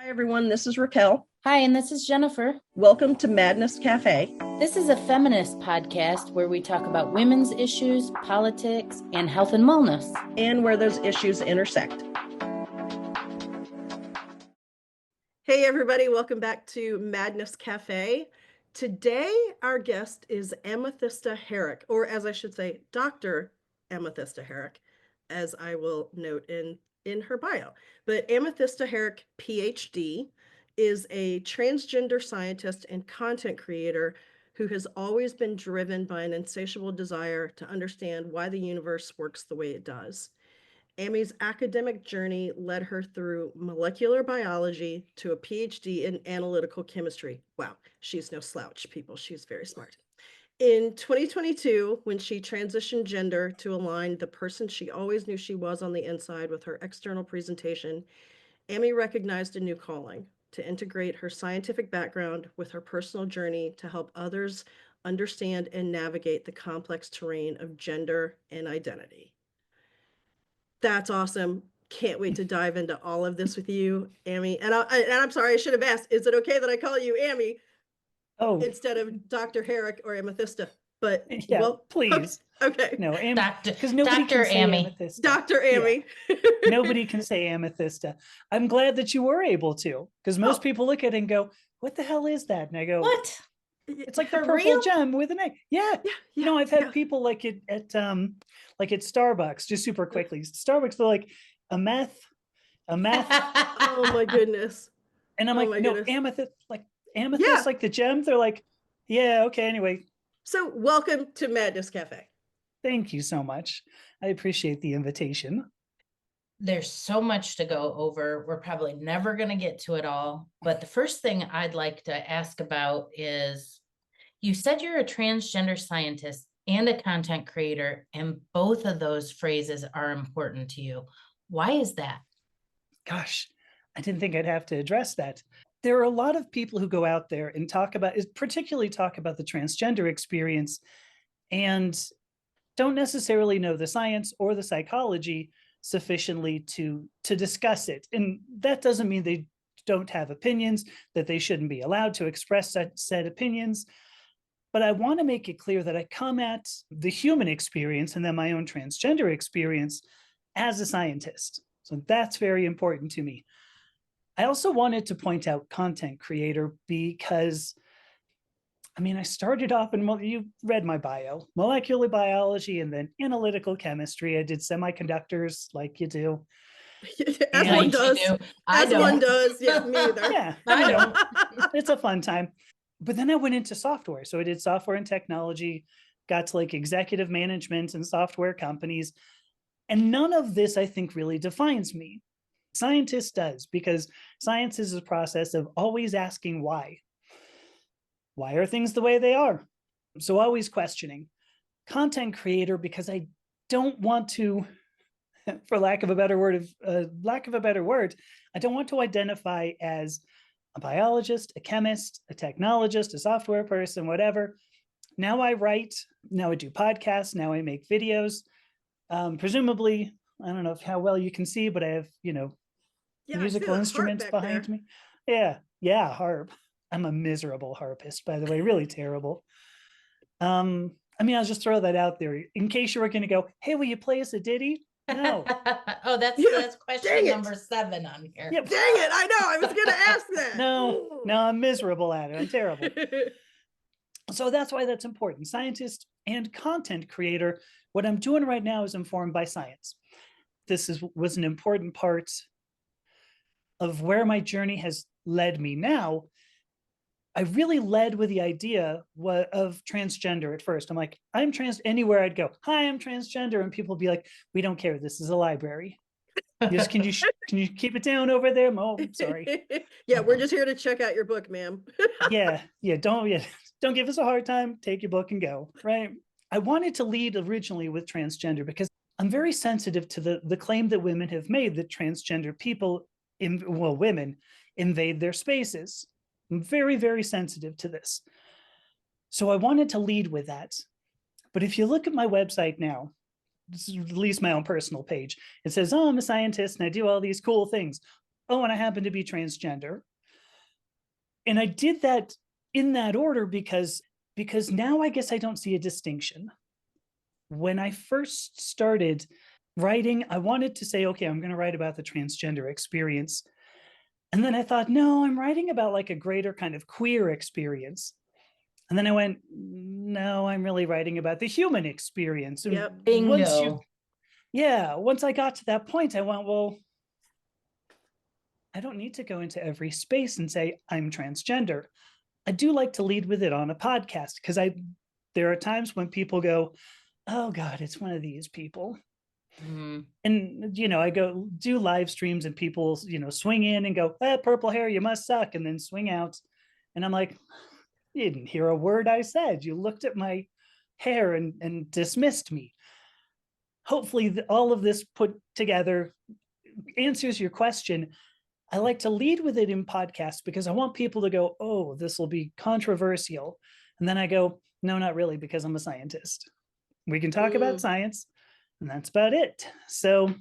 Hi, everyone. This is Raquel. Hi, and this is Jennifer. Welcome to Madness Cafe. This is a feminist podcast where we talk about women's issues, politics, and health and wellness. And where those issues intersect. Hey, everybody. Welcome back to Madness Cafe. Today, our guest is Amethysta Herrick, or as I should say, Dr. Amethysta Herrick, as I will note in her bio. But Amethysta Herrick, Ph.D., is a transgender scientist and content creator who has always been driven by an insatiable desire to understand why the universe works the way it does. Amy's academic journey led her through molecular biology to a Ph.D. in analytical chemistry. Wow, she's no slouch, people. She's very smart. In 2022, when she transitioned gender to align the person she always knew she was on the inside with her external presentation, Amy recognized a new calling: to integrate her scientific background with her personal journey to help others understand and navigate the complex terrain of gender and identity. That's awesome. Can't wait to dive into all of this with you, Amy. And I'm sorry, I should have asked, is it okay that I call you Amy instead of Dr. Herrick or Amethysta? But yeah, well, please. Okay. No, Amy, because nobody Dr. can say Amy. Amethysta. Dr. Amy. Yeah. Nobody can say Amethysta. I'm glad that you were able to, because most people look at it and go, what the hell is that? And I go, what? It's like For the purple real? gem with an egg. Yeah. No, I've had people like it at Starbucks, just super quickly. Starbucks, they're like, a meth. Oh my goodness. And I'm amethyst, like the gem. They're like, yeah, okay, anyway. So welcome to Madness Cafe. Thank you so much. I appreciate the invitation. There's so much to go over. We're probably never going to get to it all. But the first thing I'd like to ask about is, you said you're a transgender scientist and a content creator, and both of those phrases are important to you. Why is that? Gosh, I didn't think I'd have to address that. There are a lot of people who go out there and particularly talk about the transgender experience and don't necessarily know the science or the psychology sufficiently to discuss it. And that doesn't mean they don't have opinions, that they shouldn't be allowed to express said opinions. But I want to make it clear that I come at the human experience and then my own transgender experience as a scientist. So that's very important to me. I also wanted to point out content creator because, I started off you read my bio, molecular biology and then analytical chemistry. I did semiconductors like you do. As one does. One does. Yeah, me either. Yeah, I know. It's a fun time. But then I went into software. So I did software and technology, got to like executive management and software companies. And none of this, I think, really defines me. Scientist does, because science is a process of always asking why. Why are things the way they are? So always questioning. Content creator, because I don't want to, for lack of a better word, I don't want to identify as a biologist, a chemist, a technologist, a software person, whatever. Now I write, now I do podcasts, now I make videos. Presumably, I don't know how well you can see, but I have, musical instruments behind me. Yeah, harp. I'm a miserable harpist, by the way, really terrible. I'll just throw that out there in case you were going to go, hey, will you play us a ditty? No. Oh, that's question number 7 on here. Yeah, dang it. I know. I was going to ask that. No, I'm miserable at it. I'm terrible. So that's why that's important. Scientist and content creator. What I'm doing right now is informed by science. This was an important part of where my journey has led me now. I really led with the idea of transgender at first. I'm like, I'm trans. Anywhere I'd go, hi, I'm transgender, and people would be like, we don't care. This is a library. Just can you keep it down over there? Oh, sorry. Yeah, we're just here to check out your book, ma'am. yeah. Don't give us a hard time. Take your book and go. Right. I wanted to lead originally with transgender because I'm very sensitive to the claim that women have made that transgender people, women, invade their spaces. I'm very, very sensitive to this. So I wanted to lead with that. But if you look at my website now, this is at least my own personal page, it says, oh, I'm a scientist and I do all these cool things. oh, and I happen to be transgender. And I did that in that order because now I guess I don't see a distinction. When I first started writing, I wanted to say, okay, I'm going to write about the transgender experience. And then I thought, no, I'm writing about like a greater kind of queer experience. And then I went, no, I'm really writing about the human experience. And Yep. Bingo. once I got to that point, I went, well, I don't need to go into every space and say I'm transgender. I do like to lead with it on a podcast because there are times when people go, oh God, it's one of these people. Mhm. And, I go do live streams and people, swing in and go, purple hair, you must suck, and then swing out. And I'm like, you didn't hear a word I said. You looked at my hair and dismissed me. Hopefully all of this put together answers your question. I like to lead with it in podcasts because I want people to go, oh, this will be controversial. And then I go, no, not really, because I'm a scientist. We can talk about science, and that's about it. So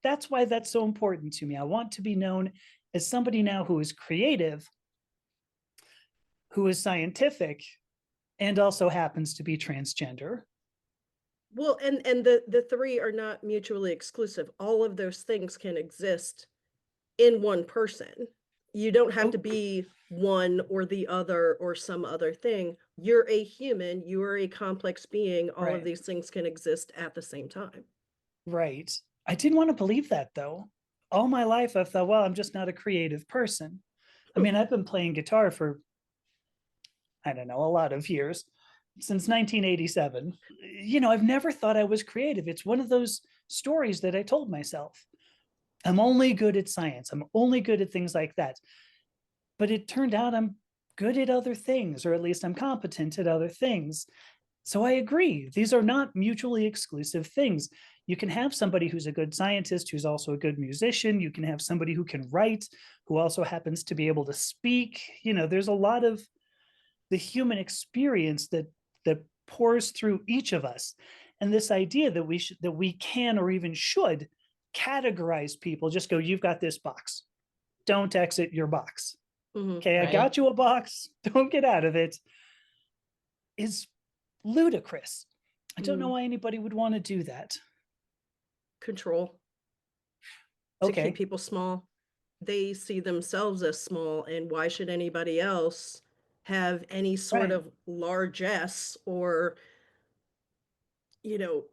that's why that's so important to me. I want to be known as somebody now who is creative, who is scientific, and also happens to be transgender. Well, and the three are not mutually exclusive. All of those things can exist in one person. You don't have to be one or the other or some other thing. You're a human, you are a complex being. All of these things can exist at the same time. Right. I didn't want to believe that though. All my life I've thought, well, I'm just not a creative person. I mean, I've been playing guitar for, I don't know, a lot of years, since 1987. I've never thought I was creative. It's one of those stories that I told myself. I'm only good at science. I'm only good at things like that. But it turned out I'm good at other things, or at least I'm competent at other things. So I agree. These are not mutually exclusive things. You can have somebody who's a good scientist, who's also a good musician. You can have somebody who can write, who also happens to be able to speak. There's a lot of the human experience that pours through each of us. And this idea that we can or even should categorize people, just go, you've got this box. Don't exit your box. Okay, I got you a box. Don't get out of it. Is ludicrous. I don't know why anybody would want to do that. Control. To keep people small. They see themselves as small, and why should anybody else have any sort of largesse or,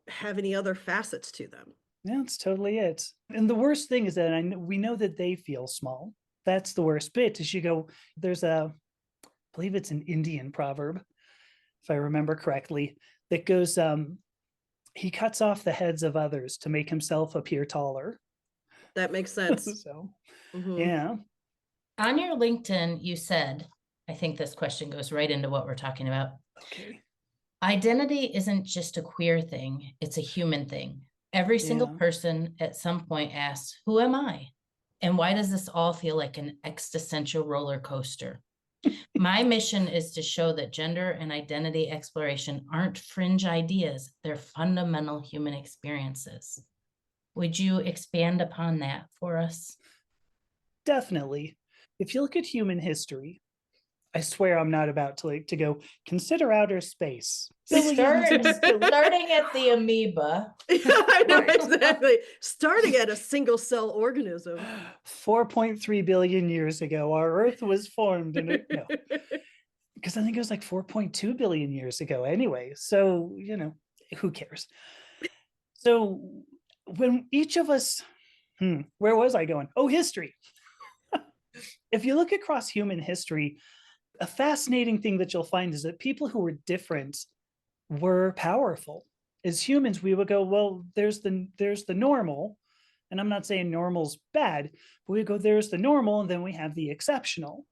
have any other facets to them? Yeah, that's totally it. And the worst thing is that we know that they feel small. That's the worst bit. Is you go, there's I believe it's an Indian proverb, if I remember correctly, that goes, he cuts off the heads of others to make himself appear taller. That makes sense. So, yeah. On your LinkedIn, you said, I think this question goes right into what we're talking about. Okay. Identity isn't just a queer thing, it's a human thing. Every single person at some point asks, who am I? And why does this all feel like an existential roller coaster? My mission is to show that gender and identity exploration aren't fringe ideas, they're fundamental human experiences. Would you expand upon that for us? Definitely. If you look at human history, I swear I'm not about to go consider outer space. Starting at the amoeba. Yeah, I know, exactly. Starting at a single cell organism. 4.3 billion years ago, our Earth was formed. Because I think it was like 4.2 billion years ago anyway. So, who cares? So when each of us, where was I going? Oh, history. If you look across human history, a fascinating thing that you'll find is that people who were different were powerful. As humans, we would go, well, there's the normal, and I'm not saying normal's bad, but we go, there's the normal, and then we have the exceptional.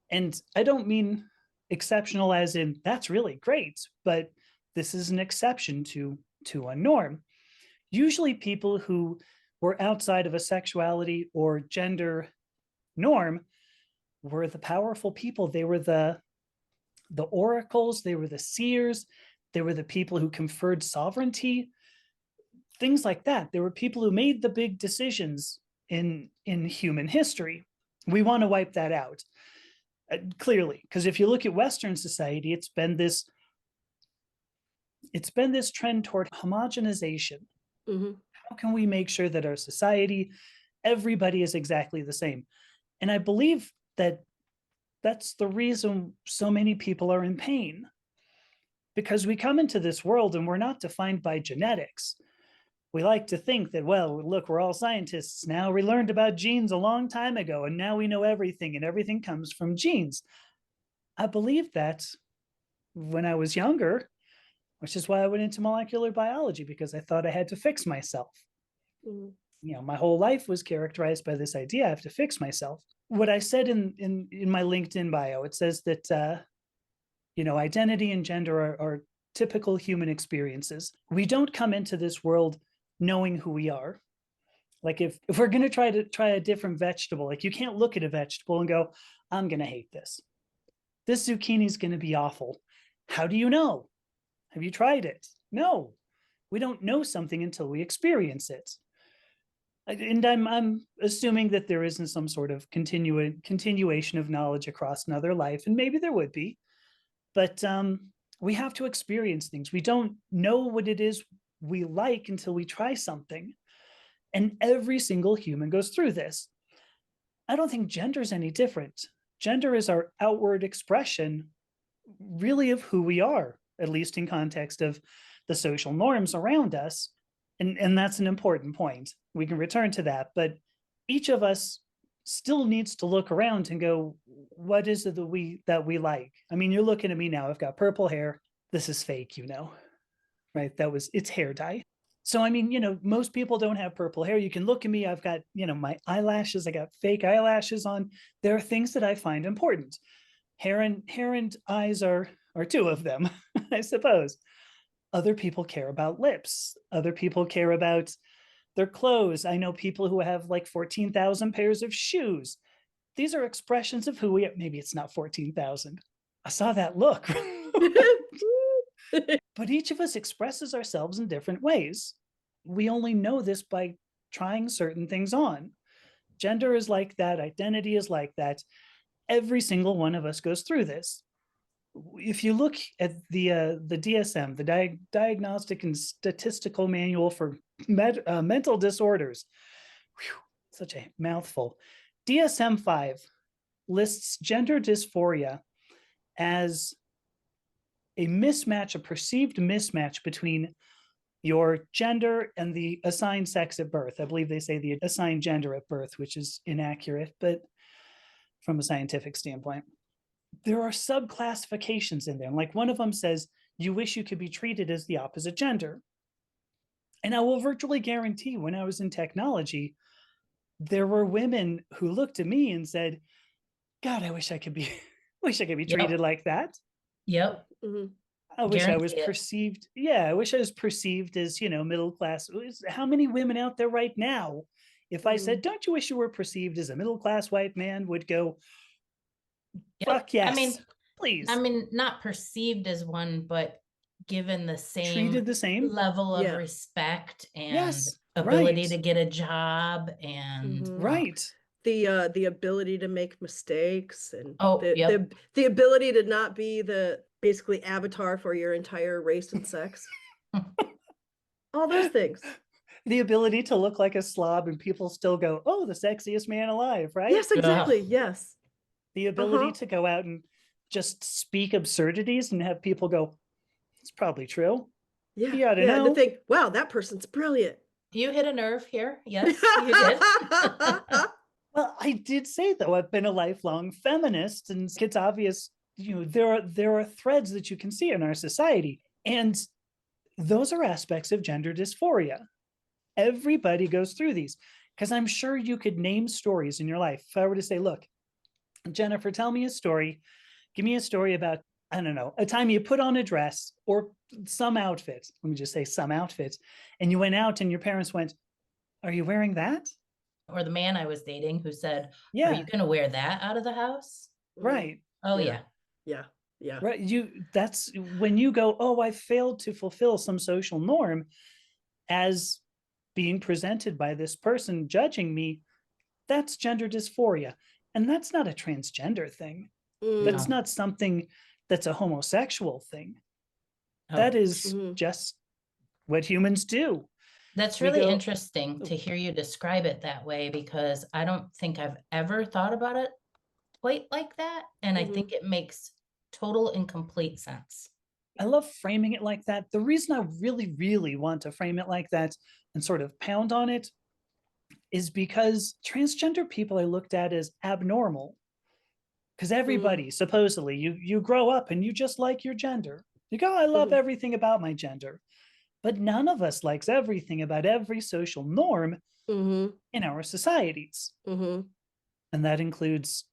And I don't mean exceptional as in that's really great, but this is an exception to a norm. Usually people who were outside of a sexuality or gender norm were the powerful people. They were the oracles, they were the seers, they were the people who conferred sovereignty, things like that. There were people who made the big decisions in human history. We want to wipe that out, clearly, because if you look at Western society, it's been this trend toward homogenization. Mm-hmm. How can we make sure that our society, everybody is exactly the same? And I believe that that's the reason so many people are in pain, because we come into this world and we're not defined by genetics. We like to think that, well, look, we're all scientists now. We learned about genes a long time ago, and now we know everything, and everything comes from genes. I believed that when I was younger, which is why I went into molecular biology, because I thought I had to fix myself. Mm-hmm. You know, my whole life was characterized by this idea I have to fix myself. What I said in my LinkedIn bio, it says that identity and gender are typical human experiences. We don't come into this world knowing who we are. Like if we're going to try a different vegetable, like you can't look at a vegetable and go, I'm going to hate this. This zucchini is going to be awful. How do you know? Have you tried it? No, we don't know something until we experience it. And I'm assuming that there isn't some sort of continuation of knowledge across another life, and maybe there would be, but we have to experience things. We don't know what it is we like until we try something, and every single human goes through this. I don't think gender is any different. Gender is our outward expression, really, of who we are, at least in context of the social norms around us. And that's an important point. We can return to that, but each of us still needs to look around and go, what is it that we like? I mean, you're looking at me now. I've got purple hair. This is fake, right? It's hair dye. So, I mean, most people don't have purple hair. You can look at me. I've got, my eyelashes. I got fake eyelashes on. There are things that I find important. Hair and eyes are two of them, I suppose. Other people care about lips. Other people care about their clothes. I know people who have like 14,000 pairs of shoes. These are expressions of who we are. Maybe it's not 14,000. I saw that look. But each of us expresses ourselves in different ways. We only know this by trying certain things on. Gender is like that. Identity is like that. Every single one of us goes through this. If you look at the DSM, the Diagnostic and Statistical Manual for Mental Disorders, such a mouthful. DSM-5 lists gender dysphoria as a mismatch, a perceived mismatch between your gender and the assigned sex at birth. I believe they say the assigned gender at birth, which is inaccurate, but from a scientific standpoint. There are subclassifications in there. Like one of them says, you wish you could be treated as the opposite gender. And I will virtually guarantee when I was in technology, there were women who looked at me and said, God, I wish I could be treated like that. Yep. Mm-hmm. I wish I was Guarantee it. perceived. Yeah, I wish I was perceived as, middle class. How many women out there right now, if I said, don't you wish you were perceived as a middle class white man, would go, Yep. fuck yes, I mean, please. not perceived as one, but given the same Treated the same. level of Yeah. respect and Yes, ability right. to get a job and Mhm. Right. The ability to make mistakes and yep. the ability to not be the basically avatar for your entire race and sex. All those things. The ability to look like a slob and people still go, oh, the sexiest man alive, right? Yes, exactly. Yes. The ability to go out and just speak absurdities and have people go, it's probably true. Yeah. You ought to Yeah. And know. to think, wow, that person's brilliant. You hit a nerve here. Yes, you did. Well, I did say, though, I've been a lifelong feminist, and it's obvious, there are threads that you can see in our society. And those are aspects of gender dysphoria. Everybody goes through these, because I'm sure you could name stories in your life. If I were to say, look, Jennifer, tell me a story. Give me a story about, I don't know, a time you put on a dress or some outfit. Let me just say some outfit. And you went out and your parents went, are you wearing that? Or the man I was dating who said, Yeah. are you going to wear that out of the house? Right. Oh, Yeah. yeah. Yeah. Right. That's when you go, oh, I failed to fulfill some social norm as being presented by this person judging me. that's gender dysphoria. And that's not a transgender thing. That's No. not something that's a homosexual thing. That Oh, is Mhm. just what humans do. that's We really go, interesting to hear you describe it that way, because I don't think I've ever thought about it quite like that. And I Mhm. think it makes total and complete sense. I love framing it like that. The reason I really, really want to frame it like that and sort of pound on it is because transgender people are looked at as abnormal. Because everybody, supposedly, you grow up and you just like your gender. You go, I love Mhm. everything about my gender. But none of us likes everything about every social norm Mhm. in our societies. Mhm. And that includes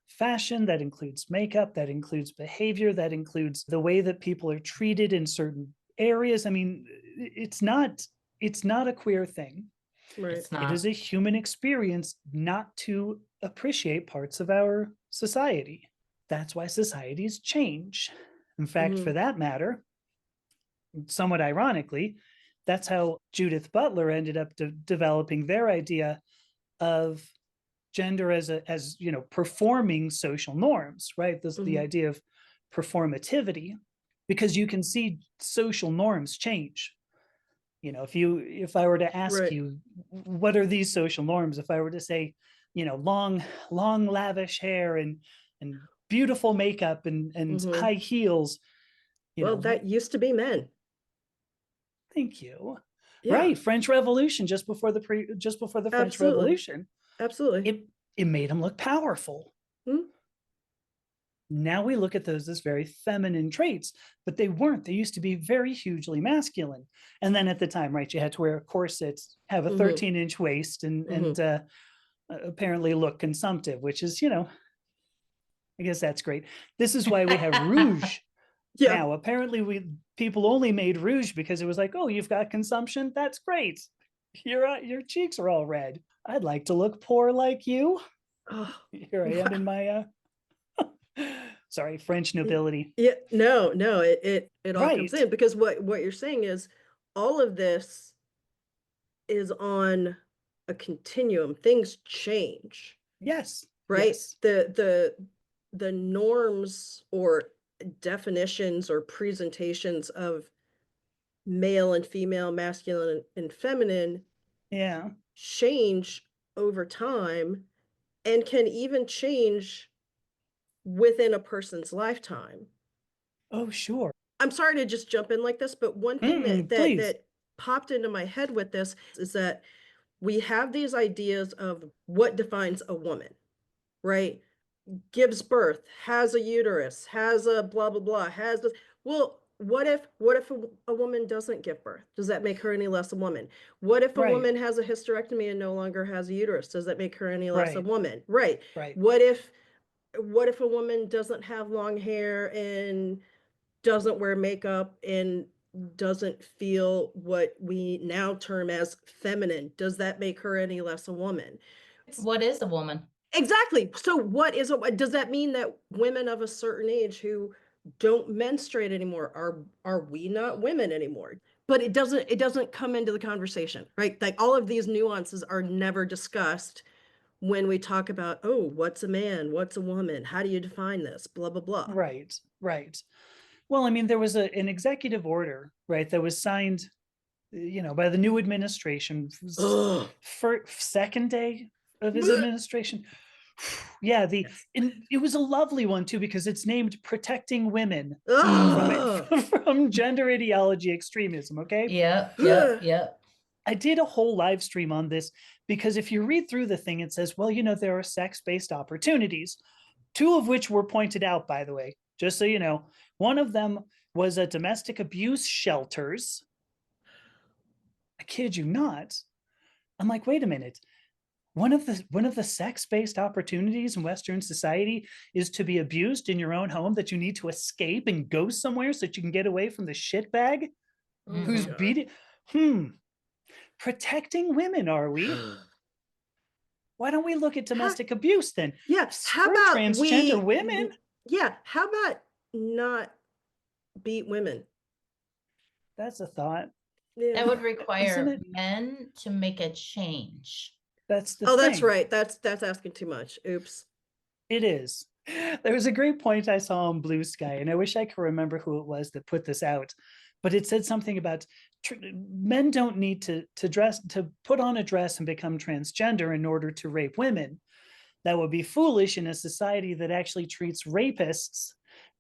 fashion, that includes makeup, that includes behavior, that includes the way that people are treated in certain areas. I mean, it's not a queer thing. Right. It's It is not. a human experience not to appreciate parts of our society. That's why societies change. In fact, for Mhm. that matter, somewhat ironically, that's how Judith Butler ended up developing their idea of gender as performing social norms, right? This the Mhm. idea of performativity, because you can see social norms change. If I were to ask Right. you what are these social norms, if I were to say, long lavish hair and beautiful makeup and Mhm. high heels, Well, what? that used to be men. Thank you. Yeah. Right, French Revolution, just before the French Absolutely. Revolution, Absolutely. it made them look powerful. Mhm. Now we look at those as very feminine traits, but they weren't. They used to be very hugely masculine. And then at the time, right, you had to wear corsets, have a Mhm. 13-inch waist, and Mhm. apparently look consumptive, which is, I guess that's great. This is why we have rouge Yeah. now. Apparently, we people only made rouge because it was like, oh, you've got consumption. That's great. Your cheeks are all red. I'd like to look poor like you. Oh, Here I am in wow. my sorry, French nobility. Yeah, no, no, it all comes Right. in because what you're saying is all of this is on a continuum. Things change, Yes. right? Yes. The norms or definitions or presentations of male and female, masculine and feminine Yeah. change over time and can even change within a person's lifetime. Oh, sure. I'm sorry to just jump in like this, but one thing that Mm-mm, that please. that popped into my head with this is that we have these ideas of what defines a woman, right? Gives birth, has a uterus, has a blah blah blah, has this. Well, what if a woman doesn't give birth? Does that make her any less a woman? What if a Right. woman has a hysterectomy and no longer has a uterus? Does that make her any less a Right. woman? Right. Right. What if a woman doesn't have long hair and doesn't wear makeup and doesn't feel what we now term as feminine? Does that make her any less a woman? It's What is a woman? exactly. So what is it? Does that mean that women of a certain age who don't menstruate anymore are we not women anymore? But it doesn't come into the conversation, right? Like all of these nuances are never discussed when we talk about, oh, what's a man? What's a woman? How do you define this? Blah blah blah. Right. Right. Well, I mean, there was an executive order, right, that was signed, by the new administration Ugh. for second day of his administration. Yeah, Yes. and it was a lovely one too because it's named "Protecting Women from Ugh. from Gender Ideology Extremism." Okay, Yep, yep, Ugh. yep. I did a whole live stream on this because if you read through the thing, it says, well, there are sex-based opportunities, two of which were pointed out, by the way, just so you know. One of them was a domestic abuse shelters. I kid you not. I'm like, wait a minute. One of the sex-based opportunities in Western society is to be abused in your own home, that you need to escape and go somewhere so that you can get away from the shitbag Oh my who's Mhm. God. beating. Protecting women, are we? Why don't we look at How, domestic abuse then? yeah, how Screw about transgender women. yeah, how about not beat women? That's a thought, Yeah. That would isn't require it? men to make a change. That's the Oh, that's thing. right. That's asking too much. Oops. It is. There was a great point I saw on Blue Sky, and I wish I could remember who it was that put this out, but it said something about men don't need to put on a dress and become transgender in order to rape women. That would be foolish in a society that actually treats rapists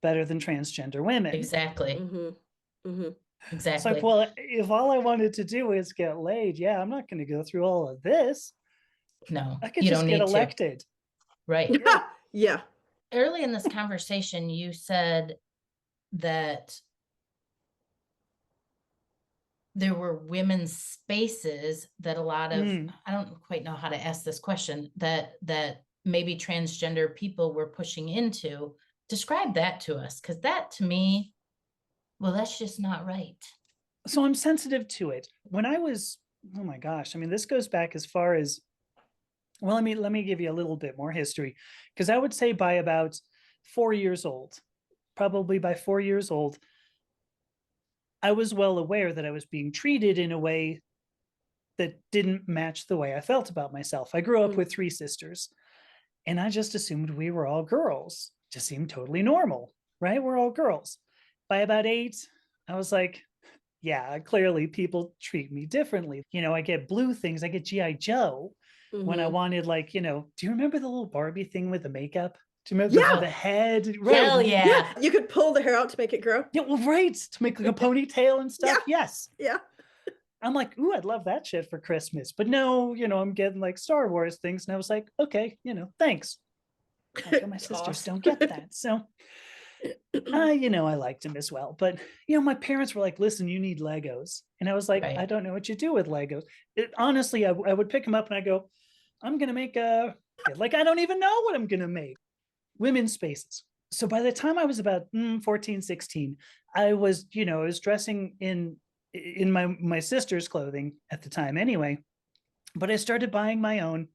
better than transgender women. Exactly. Mm-hmm. Mm-hmm. It's like, Exactly. well, if all I wanted to do is get laid, yeah, I'm not going to go through all of this. No, I could you just don't get need to. elected. Right. Yeah. Yeah. Early in this conversation, you said that there were women's spaces that a lot of, Mm. I don't quite know how to ask this question, that maybe transgender people were pushing into. Describe that to us, because that to me, well, that's just not right. So I'm sensitive to it. When I was, oh my gosh, I mean, this goes back as far as, well, let me give you a little bit more history, because I would say by about 4 years old, probably by 4 years old, I was well aware that I was being treated in a way that didn't match the way I felt about myself. I grew up Mm. with three sisters, and I just assumed we were all girls. Just seemed totally normal, right? We're all girls. By about 8, I was like, yeah, clearly people treat me differently. I get blue things. I get G.I. Joe when I Mm-hmm. wanted, like, do you remember the little Barbie thing with the makeup? Do you remember Yeah. the head? Right. Hell Yeah. yeah. You could pull the hair out to make it grow. Yeah, well, right. To make like a ponytail and Yeah. stuff. Yes. Yeah. I'm like, ooh, I'd love that shit for Christmas. But no, I'm getting like Star Wars things. And I was like, okay, thanks. Like, oh, my sisters Toss. don't get that. So, I liked him as well. But, my parents were like, listen, you need Legos. And I was like, I Right. don't know what you do with Legos. Honestly, I would pick them up and I go, I'm going to make like, I don't even know what I'm going to make. Women's spaces. So by the time I was about 14, 16, I was, I was dressing in my sister's clothing at the time anyway, but I started buying my own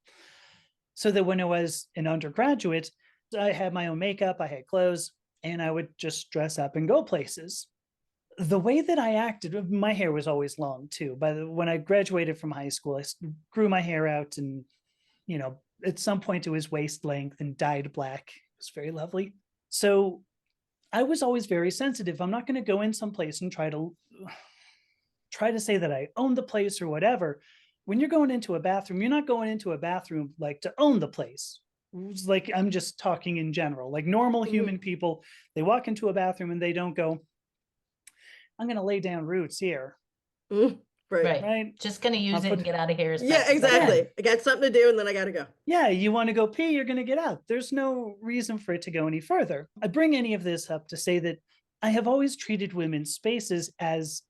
so that when I was an undergraduate, I had my own makeup, I had clothes, and I would just dress up and go places. The way that I acted, my hair was always long too. When I graduated from high school, I grew my hair out, and at some point it was waist length and dyed black. It was very lovely. So I was always very sensitive. I'm not going to go in someplace and try to say that I own the place or whatever. When you're going into a bathroom, you're not going into a bathroom like to own the place. It's like, I'm just talking in general, like normal Mm-hmm. human people, they walk into a bathroom and they don't go, I'm going to lay down roots here. Mm. Right. Right. Right. Just going to use it and get out of here as Yeah, fast as I exactly. can. I got something to do and then I got to go. Yeah, you want to go pee, you're going to get out. There's no reason for it to go any further. I bring any of this up to say that I have always treated women's spaces as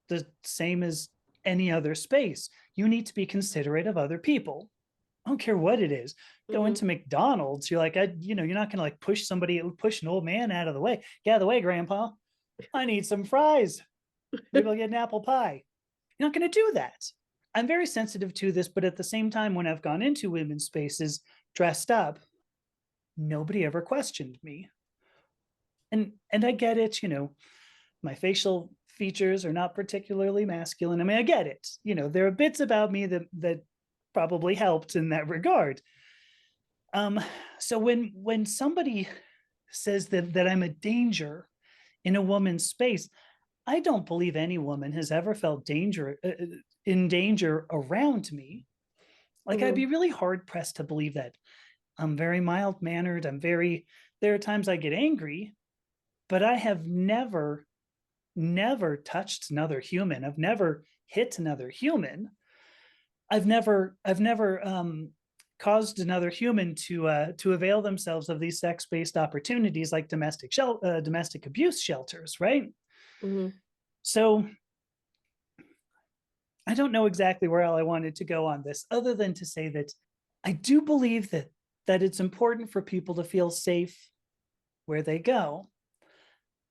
the same as any other space. You need to be considerate of other people. I don't care what it is. Go Mm-hmm. into McDonald's, you're like, you're not going to like push an old man out of the way. Get out of the way, Grandpa. I need some fries. Maybe I'll get an apple pie. You're not going to do that. I'm very sensitive to this, but at the same time, when I've gone into women's spaces dressed up, nobody ever questioned me. And I get it, my facial features are not particularly masculine. I mean, I get it. There are bits about me that probably helped in that regard. So when somebody says that I'm a danger in a woman's space, I don't believe any woman has ever felt in danger around me. Like, I'd Mm-hmm. be really hard pressed to believe that. I'm very mild mannered. There are times I get angry, but I have never touched another human. I've never hit another human. I've never caused another human to avail themselves of these sex-based opportunities like domestic abuse shelters, right? Mm-hmm. So I don't know exactly where all I wanted to go on this, other than to say that I do believe that it's important for people to feel safe where they go.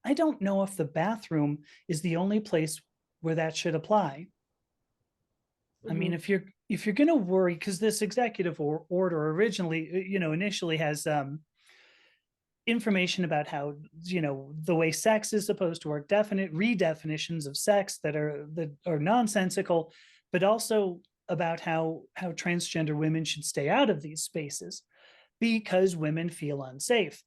I don't know if the bathroom is the only place where that should apply. I mean, if you're going to worry, because this executive order originally, initially has information about how, the way sex is supposed to work, definite redefinitions of sex that are nonsensical, but also about how transgender women should stay out of these spaces because women feel unsafe.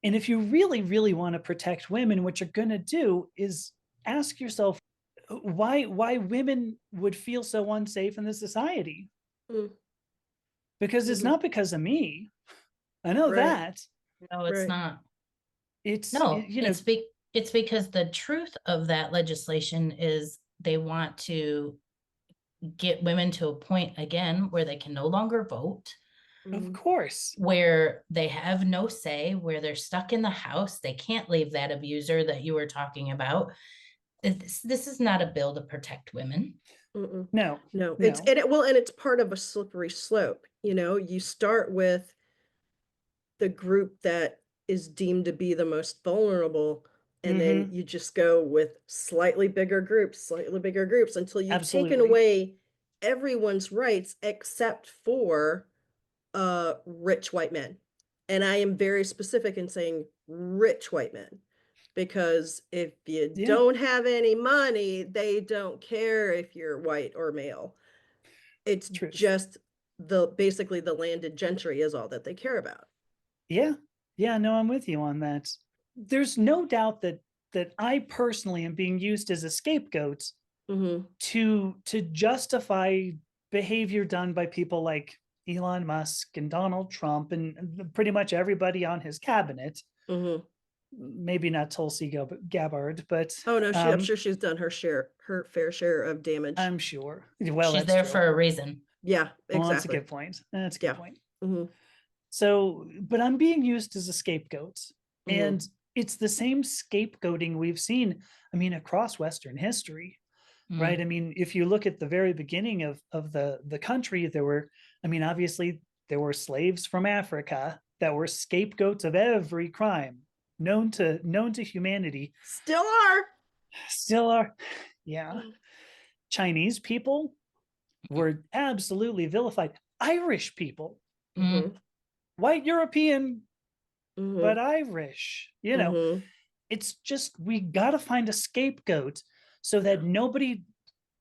And if you really, really want to protect women, what you're going to do is ask yourself why women would feel so unsafe in this society. Mm, Because it's mhm. not because of me. I know Right, that. No, it's right. not. It's, No, you know, it's because the truth of that legislation is they want to get women to a point again where they can no longer vote, of Mhm. course. where they have no say, where they're stuck in the house. They can't leave that abuser that you were talking about. This is not a bill to protect women. Mm-mm. No, No, it's no. and it's part of a slippery slope. You start with the group that is deemed to be the most vulnerable, and then Mm-hmm. you just go with slightly bigger groups until you've taken Absolutely. away everyone's rights except for rich white men. And I am very specific in saying rich white men, because if you Yeah, don't have any money, they don't care if you're white or male. It's truth. just basically the landed gentry is all that they care about. Yeah. Yeah, no, I'm with you on that. There's no doubt that I personally am being used as a scapegoat Hmm. to justify behavior done by people like Elon Musk and Donald Trump and pretty much everybody on his cabinet. Hmm. Maybe not Tulsi Gabbard, but Oh no, I'm sure she's done her fair share of damage. I'm sure. Well, She's that's there true. for a reason. Yeah, Well, that's a exactly. good point. That's a good Yeah. point. Hmm. So, but I'm being used as a scapegoat. Hmm. And it's the same scapegoating we've seen, I mean, across Western history, right? Mm. I mean, if you look at the very beginning of the country, there were, I mean, obviously there were slaves from Africa that were scapegoats of every crime known to humanity. Still are. Still are. Yeah. Chinese people were absolutely vilified. Irish people, Mm. Hmm. white European, Hmm. but Irish. Hmm. It's just we got to find a scapegoat so Yeah. that nobody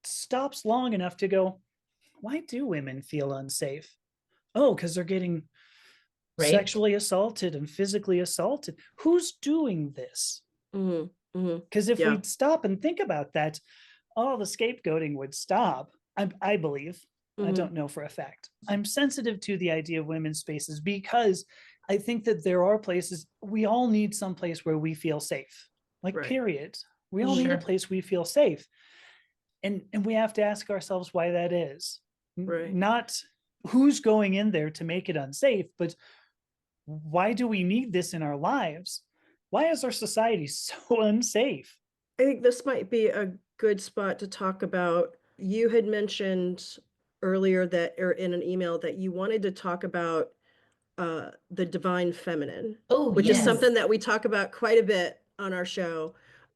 stops long enough to go, why do women feel unsafe? Oh, because they're getting Raped. sexually assaulted and physically assaulted. Who's doing this? Hmm. Hmm. Because if Yeah. we'd stop and think about that, all the scapegoating would stop. I believe. I Hmm. don't know for a fact. I'm sensitive to the idea of women's spaces because I think that there are places we all need some place where we feel safe. Like, Right. period. We all Hmm. need a Sure. place we feel safe. And we have to ask ourselves why that is. Right. Not who's going in there to make it unsafe, but why do we need this in our lives? Why is our society so unsafe? I think this might be a good spot to talk about. You had mentioned earlier that, or in an email, that you wanted to talk about the divine feminine, Oh, which is Mhm. yes. something that we talk about quite a bit on our show.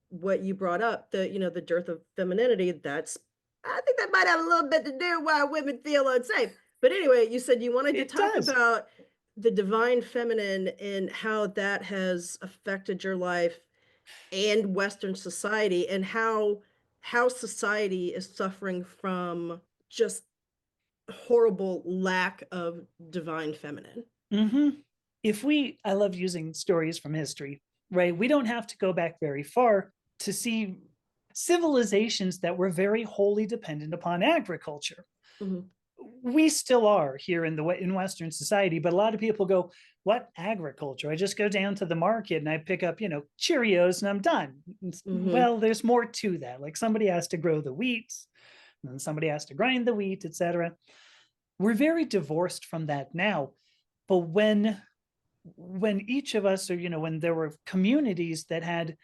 What you brought up, the dearth of femininity, I think that might have a little bit to do why women feel unsafe. But anyway, you said you wanted to It talk does. about the divine feminine and how that has affected your life and Western society, and how society is suffering from just horrible lack of divine feminine. Hmm. I love using stories from history, right? We don't have to go back very far to see civilizations that were very wholly dependent upon agriculture. Mhm. We still are here in Western society, but a lot of people go, "What agriculture? I just go down to the market and I pick up, Cheerios and I'm done." Mhm. Well, there's more to that. Like somebody has to grow the wheat, and then somebody has to grind the wheat, etc. We're very divorced from that now. But when each of us, or when there were communities that had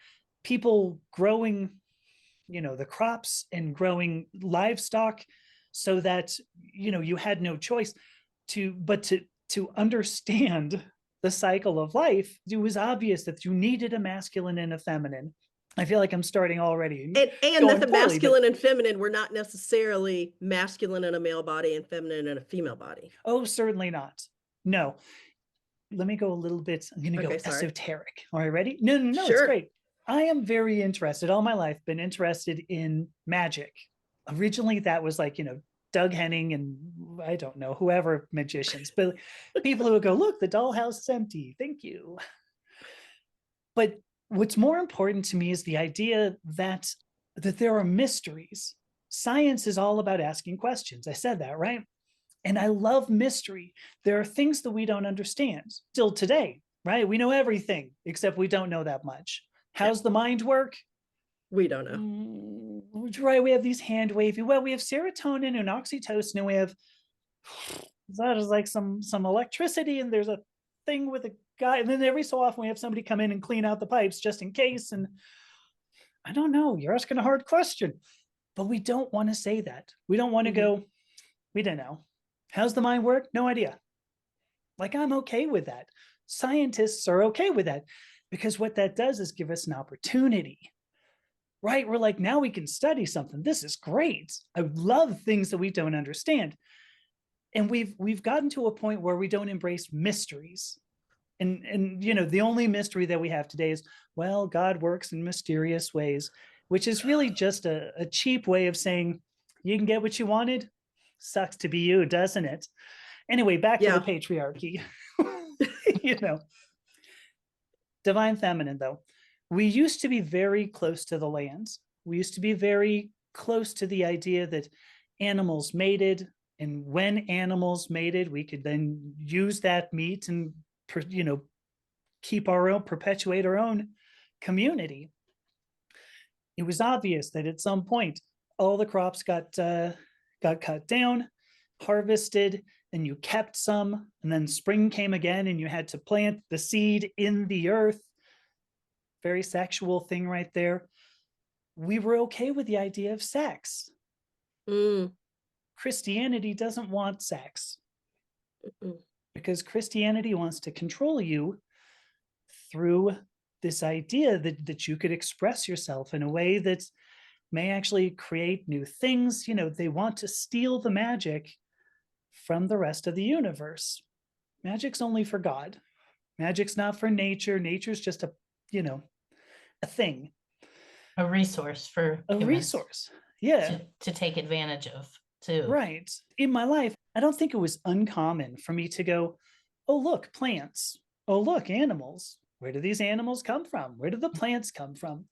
people growing the crops and growing livestock, so that you had no choice to understand the cycle of life, it was obvious that you needed a masculine and a feminine. I feel like I'm starting already And that going the poorly, but masculine and feminine were not necessarily masculine in a male body and feminine in a female body. oh, certainly not. No, let me go a little bit. I'm going to Okay, go sorry. esoteric. All right, ready? No, no, no, it's Sure. great. I am very interested all my life, been interested in magic. Originally, that was like, Doug Henning and I don't know, whoever magicians, but people who would go, look, the dollhouse is empty. Thank you. But what's more important to me is the idea that there are mysteries. Science is all about asking questions. I said that, right? And I love mystery. There are things that we don't understand still today, right? We know everything, except we don't know that much. How's the mind work? We don't know. Right. We have these hand wavy. Well, we have serotonin and oxytocin, and we have that is like some electricity, and there's a thing with a guy, and then every so often we have somebody come in and clean out the pipes just in case. And I don't know. You're asking a hard question, but we don't want to say that. We don't want to go. We don't know. How's the mind work? No idea. Like, I'm okay with that. Scientists are okay with that because what that does is give us an opportunity, right? We're like, now we can study something. This is great. I love things that we don't understand. And we've gotten to a point where we don't embrace mysteries. And you know, the only mystery that we have today is, well, God works in mysterious ways, which is really just a cheap way of saying you can get what you wanted. Sucks to be you, doesn't it? Anyway, back to the patriarchy. You know, divine feminine, though. We used to be very close to the lands. We used to be very close to the idea that animals mated, and when animals mated, we could then use that meat and, you know, keep our own, perpetuate our own community. It was obvious that at some point all the crops got cut down, harvested, and you kept some, and then spring came again and you had to plant the seed in the earth. Very sexual thing right there. We were okay with the idea of sex. Christianity doesn't want sex because Christianity wants to control you through this idea that you could express yourself in a way that may actually create new things. You know, they want to steal the magic from the rest of the universe. Magic's only for God. Magic's not for nature. Nature's just a, you know, a thing. A resource for a resource. Yeah. To take advantage of too. Right. In my life, I don't think it was uncommon for me to go, oh, look, plants. Oh, look, animals. Where do these animals come from? Where do the plants come from?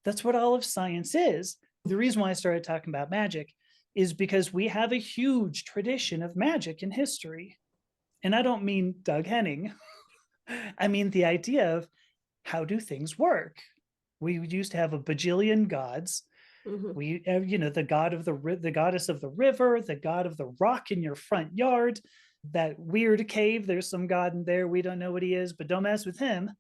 That's what all of science is. The reason why I started talking about magic is because we have a huge tradition of magic in history. And I don't mean Doug Henning. I mean the idea of how do things work? We used to have a bajillion gods. We have, you know, the god of the goddess of the river, the god of the rock in your front yard, that weird cave. There's some god in there. We don't know what he is, but don't mess with him.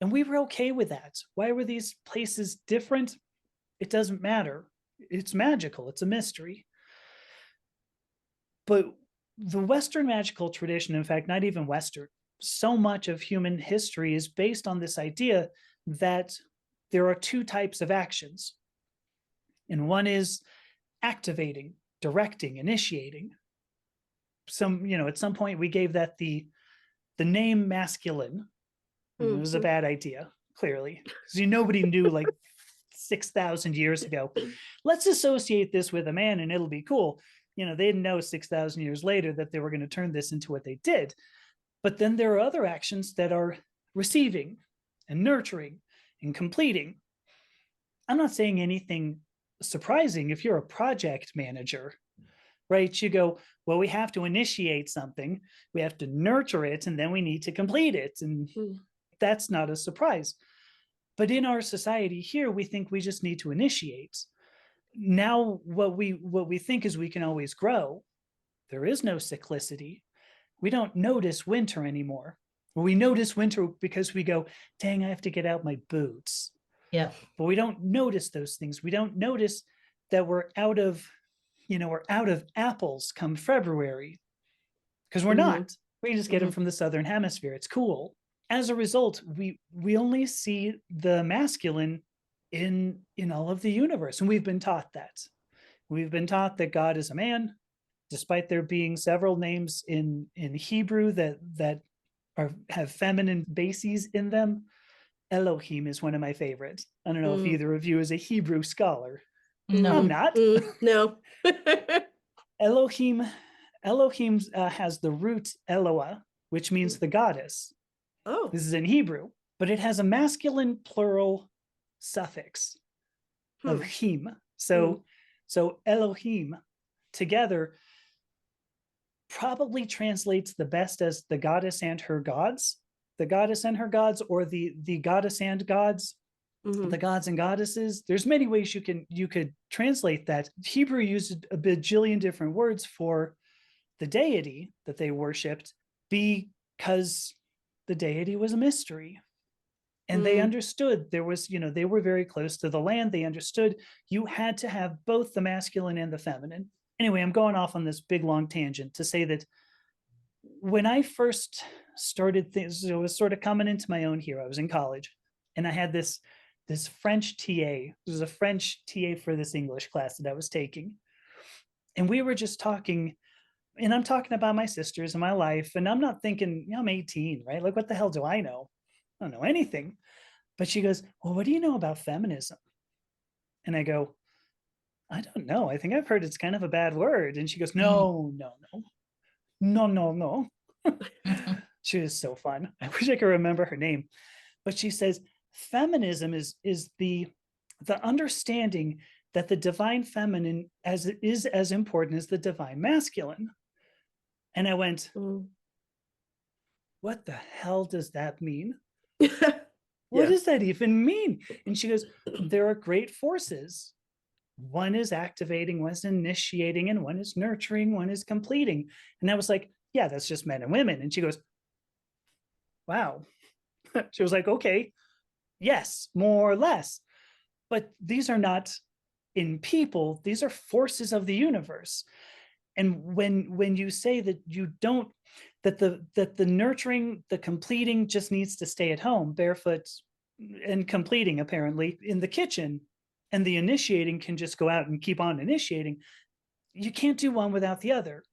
And we were okay with that. Why were these places different? It doesn't matter. It's magical. It's a mystery. But the Western magical tradition, in fact, not even Western, so much of human history is based on this idea that there are two types of actions. And one is activating, directing, initiating. You know, at some point we gave that the name masculine. It was a bad idea, clearly, because nobody knew like 6,000 years ago. Let's associate this with a man and it'll be cool. You know, they didn't know 6,000 years later that they were going to turn this into what they did. But then there are other actions that are receiving and nurturing and completing. I'm not saying anything surprising if you're a project manager, right? You go, well, we have to initiate something, we have to nurture it, and then we need to complete it. And that's not a surprise. But in our society here, we think we just need to initiate. Now, what we think is we can always grow. There is no cyclicity. We don't notice winter anymore. Well, we notice winter because we go, dang, I have to get out my boots. Yeah. But we don't notice those things. We don't notice that we're out of apples come February, because we're not. We just get them from the Southern Hemisphere. It's cool. As a result, we only see the masculine in all of the universe. And we've been taught that. We've been taught that God is a man, despite there being several names in Hebrew that have feminine bases in them. Elohim is one of my favorites. I don't know if either of you is a Hebrew scholar. No. I'm not. No. Elohim, Elohim has the root Eloah, which means the goddess. Oh. This is in Hebrew, but it has a masculine plural suffix of Hmm. him. So Elohim together probably translates the best as the goddess and her gods, the goddess and her gods, or the goddess and gods, Mhm. the gods and goddesses. There's many ways you could translate that. Hebrew used a bajillion different words for the deity that they worshipped because the deity was a mystery. And they Mm. understood there was, they were very close to the land. They understood you had to have both the masculine and the feminine. Anyway, I'm going off on this big long tangent to say that when I first started things, I was sort of coming into my own here. I was in college and I had this French TA. This was a French TA for this English class that I was taking. And we were just talking, and I'm talking about my sisters and my life. And I'm not thinking, I'm 18, right? Like, what the hell do I know? I don't know anything. But she goes, well, what do you know about feminism? And I go, I don't know. I think I've heard it's kind of a bad word. And she goes, no, no, no, no, no, no. She was so fun. I wish I could remember her name. But she says, feminism is the understanding that the divine feminine is as important as the divine masculine. And I went, Mm. what the hell does that mean? What Yeah. does that even mean? And she goes, there are great forces. One is activating, one is initiating, and one is nurturing, one is completing. And I was like, yeah, that's just men and women. And she goes, wow. She was like, okay, yes, more or less. But these are not in people, these are forces of the universe. And when you say that you don't, that the nurturing, the completing just needs to stay at home barefoot and completing apparently in the kitchen, and the initiating can just go out and keep on initiating, you can't do one without the other.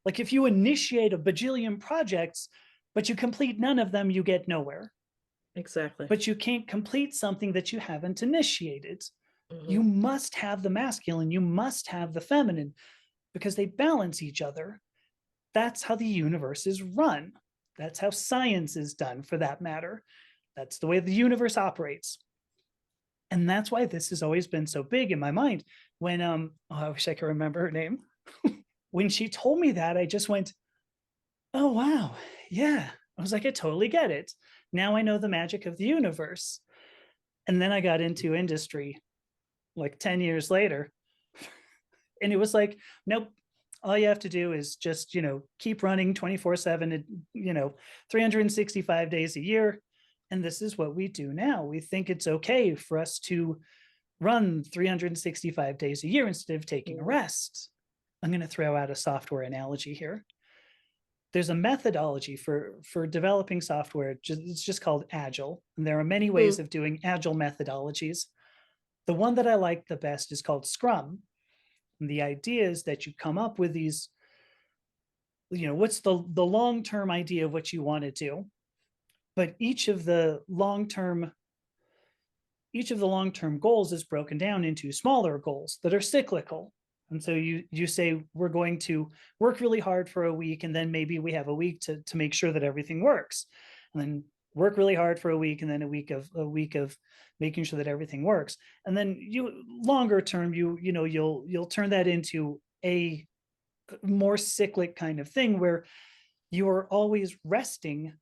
Like if you initiate a bajillion projects but you complete none of them, you get nowhere. Exactly. But you can't complete something that you haven't initiated. You Mhm. must have the masculine, you must have the feminine, because they balance each other. That's how the universe is run. That's how science is done, for that matter. That's the way the universe operates. And that's why this has always been so big in my mind. When I wish I could remember her name. When she told me that, I just went, oh wow, yeah. I was like, I totally get it. Now I know the magic of the universe. And then I got into industry like 10 years later. And it was like, nope, all you have to do is just, keep running 24/7, 365 days a year. And this is what we do now. We think it's okay for us to run 365 days a year instead of taking a Mhm. rest. I'm going to throw out a software analogy here. There's a methodology for developing software. It's just called Agile. And there are many ways Mm. of doing Agile methodologies. The one that I like the best is called Scrum. And the idea is that you come up with these, what's the long-term idea of what you want to do, but each of the long-term goals is broken down into smaller goals that are cyclical. And so you say we're going to work really hard for a week, and then maybe we have a week to make sure that everything works, and then work really hard for a week, and then a week of making sure that everything works. And then longer term, you'll turn that into a more cyclic kind of thing where you are always resting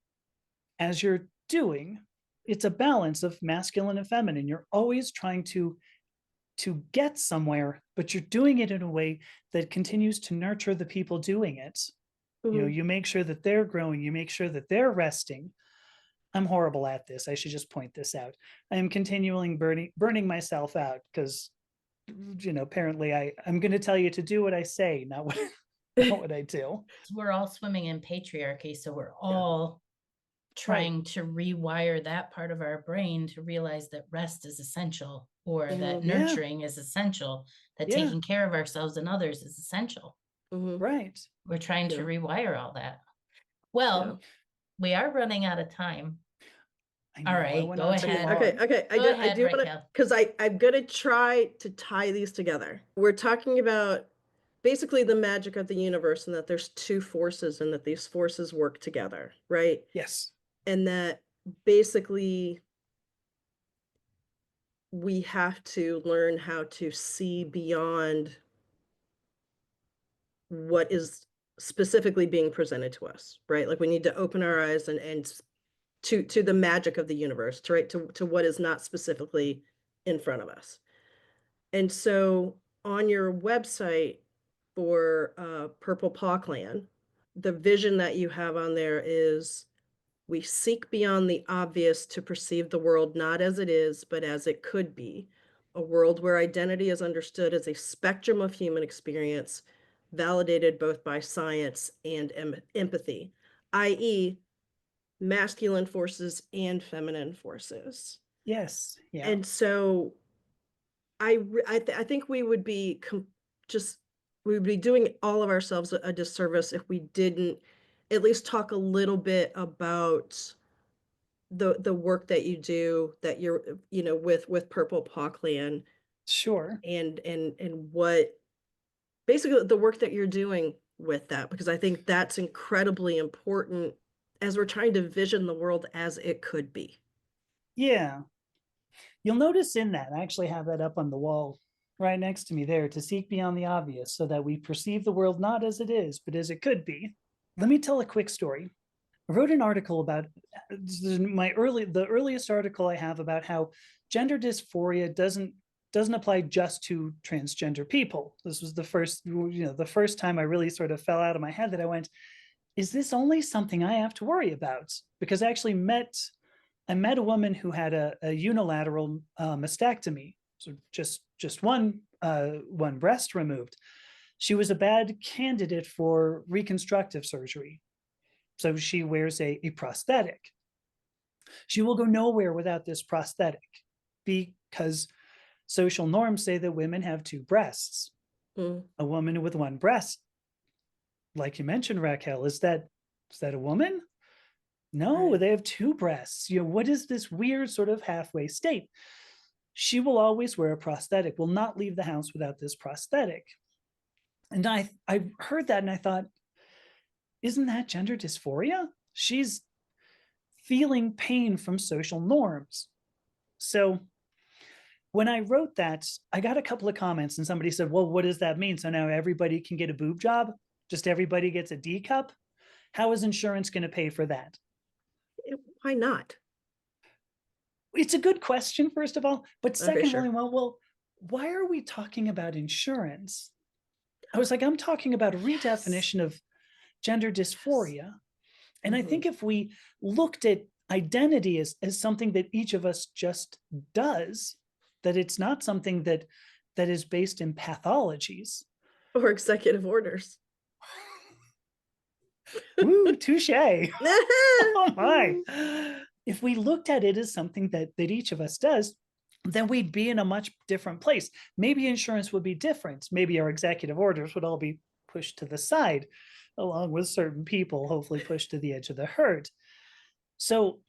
as you're doing. It's a balance of masculine and feminine. You're always trying to get somewhere, but you're doing it in a way that continues to nurture the people doing it. Mhm. You make sure that they're growing, you make sure that they're resting. I'm horrible at this. I should just point this out. I am continually burning myself out because apparently I'm going to tell you to do what I say, not what not what I do. We're all swimming in patriarchy, so we're Yeah. all Right. trying to rewire that part of our brain to realize that rest is essential, or that Mhm. Yeah. nurturing is essential, that Yeah. taking care of ourselves and others is essential. Mhm. Right. We're trying to Yeah. rewire all that. Yeah. Well, we are running out of time. I All know I right, went go on too Okay, ahead. okay, long. okay. Go I ahead, do want to, Raquel. because I'm gonna try to tie these together. We're talking about basically the magic of the universe, and that there's two forces and that these forces work together, right? Yes. And that basically we have to learn how to see beyond what is specifically being presented to us, right? Like we need to open our eyes and to the magic of the universe, to right to what is not specifically in front of us. And so on your website for Purple Paw Clan, the vision that you have on there is, we seek beyond the obvious to perceive the world not as it is, but as it could be. A world where identity is understood as a spectrum of human experience, validated both by science and empathy, i.e., masculine forces and feminine forces. Yes. Yeah. And so I think we would be just, we would be doing all of ourselves a disservice if we didn't at least talk a little bit about the work that you do, that you're, with Purple Paw Clan, Sure. and what basically the work that you're doing with that, because I think that's incredibly important as we're trying to vision the world as it could be. Yeah. You'll notice in that, I actually have that up on the wall right next to me there, to seek beyond the obvious so that we perceive the world not as it is, but as it could be. Let me tell a quick story. I wrote an article about the earliest article I have about how gender dysphoria doesn't apply just to transgender people. This was the first time I really sort of fell out of my head, that I went, is this only something I have to worry about? Because I actually met a woman who had a unilateral mastectomy, so just one breast removed. She was a bad candidate for reconstructive surgery, so she wears a prosthetic. She will go nowhere without this prosthetic because social norms say that women have two breasts. Mm. A woman with one breast, like you mentioned, Raquel, is that a woman? No, Right. they have two breasts. What is this weird sort of halfway state? She will always wear a prosthetic, will not leave the house without this prosthetic. And I heard that and I thought, isn't that gender dysphoria? She's feeling pain from social norms. So when I wrote that, I got a couple of comments and somebody said, well, what does that mean? So now everybody can get a boob job? Just everybody gets a D cup? How is insurance going to pay for that? Why not? It's a good question, first of all. But Okay, secondly, sure. well, why are we talking about insurance? I was like, I'm talking about a redefinition of gender dysphoria. And I Mhm. think if we looked at identity as something that each of us just does, that it's not something that is based in pathologies. Or executive orders. Woo, touche. Oh my. If we looked at it as something that each of us does, then we'd be in a much different place. Maybe insurance would be different. Maybe our executive orders would all be pushed to the side, along with certain people, hopefully pushed to the edge of the herd. So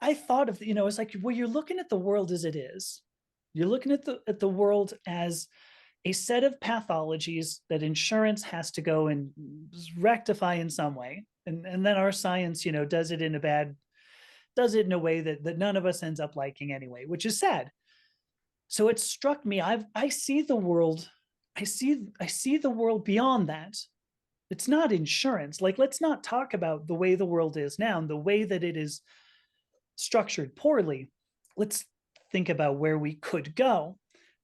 I thought of, it's like, well, you're looking at the world as it is. You're looking at the world as a set of pathologies that insurance has to go and rectify in some way. And then our science, does it in a way that none of us ends up liking anyway, which is sad. So it struck me, I see the world, I see the world beyond that. It's not insurance. Like, let's not talk about the way the world is now and the way that it is structured poorly. Let's think about where we could go,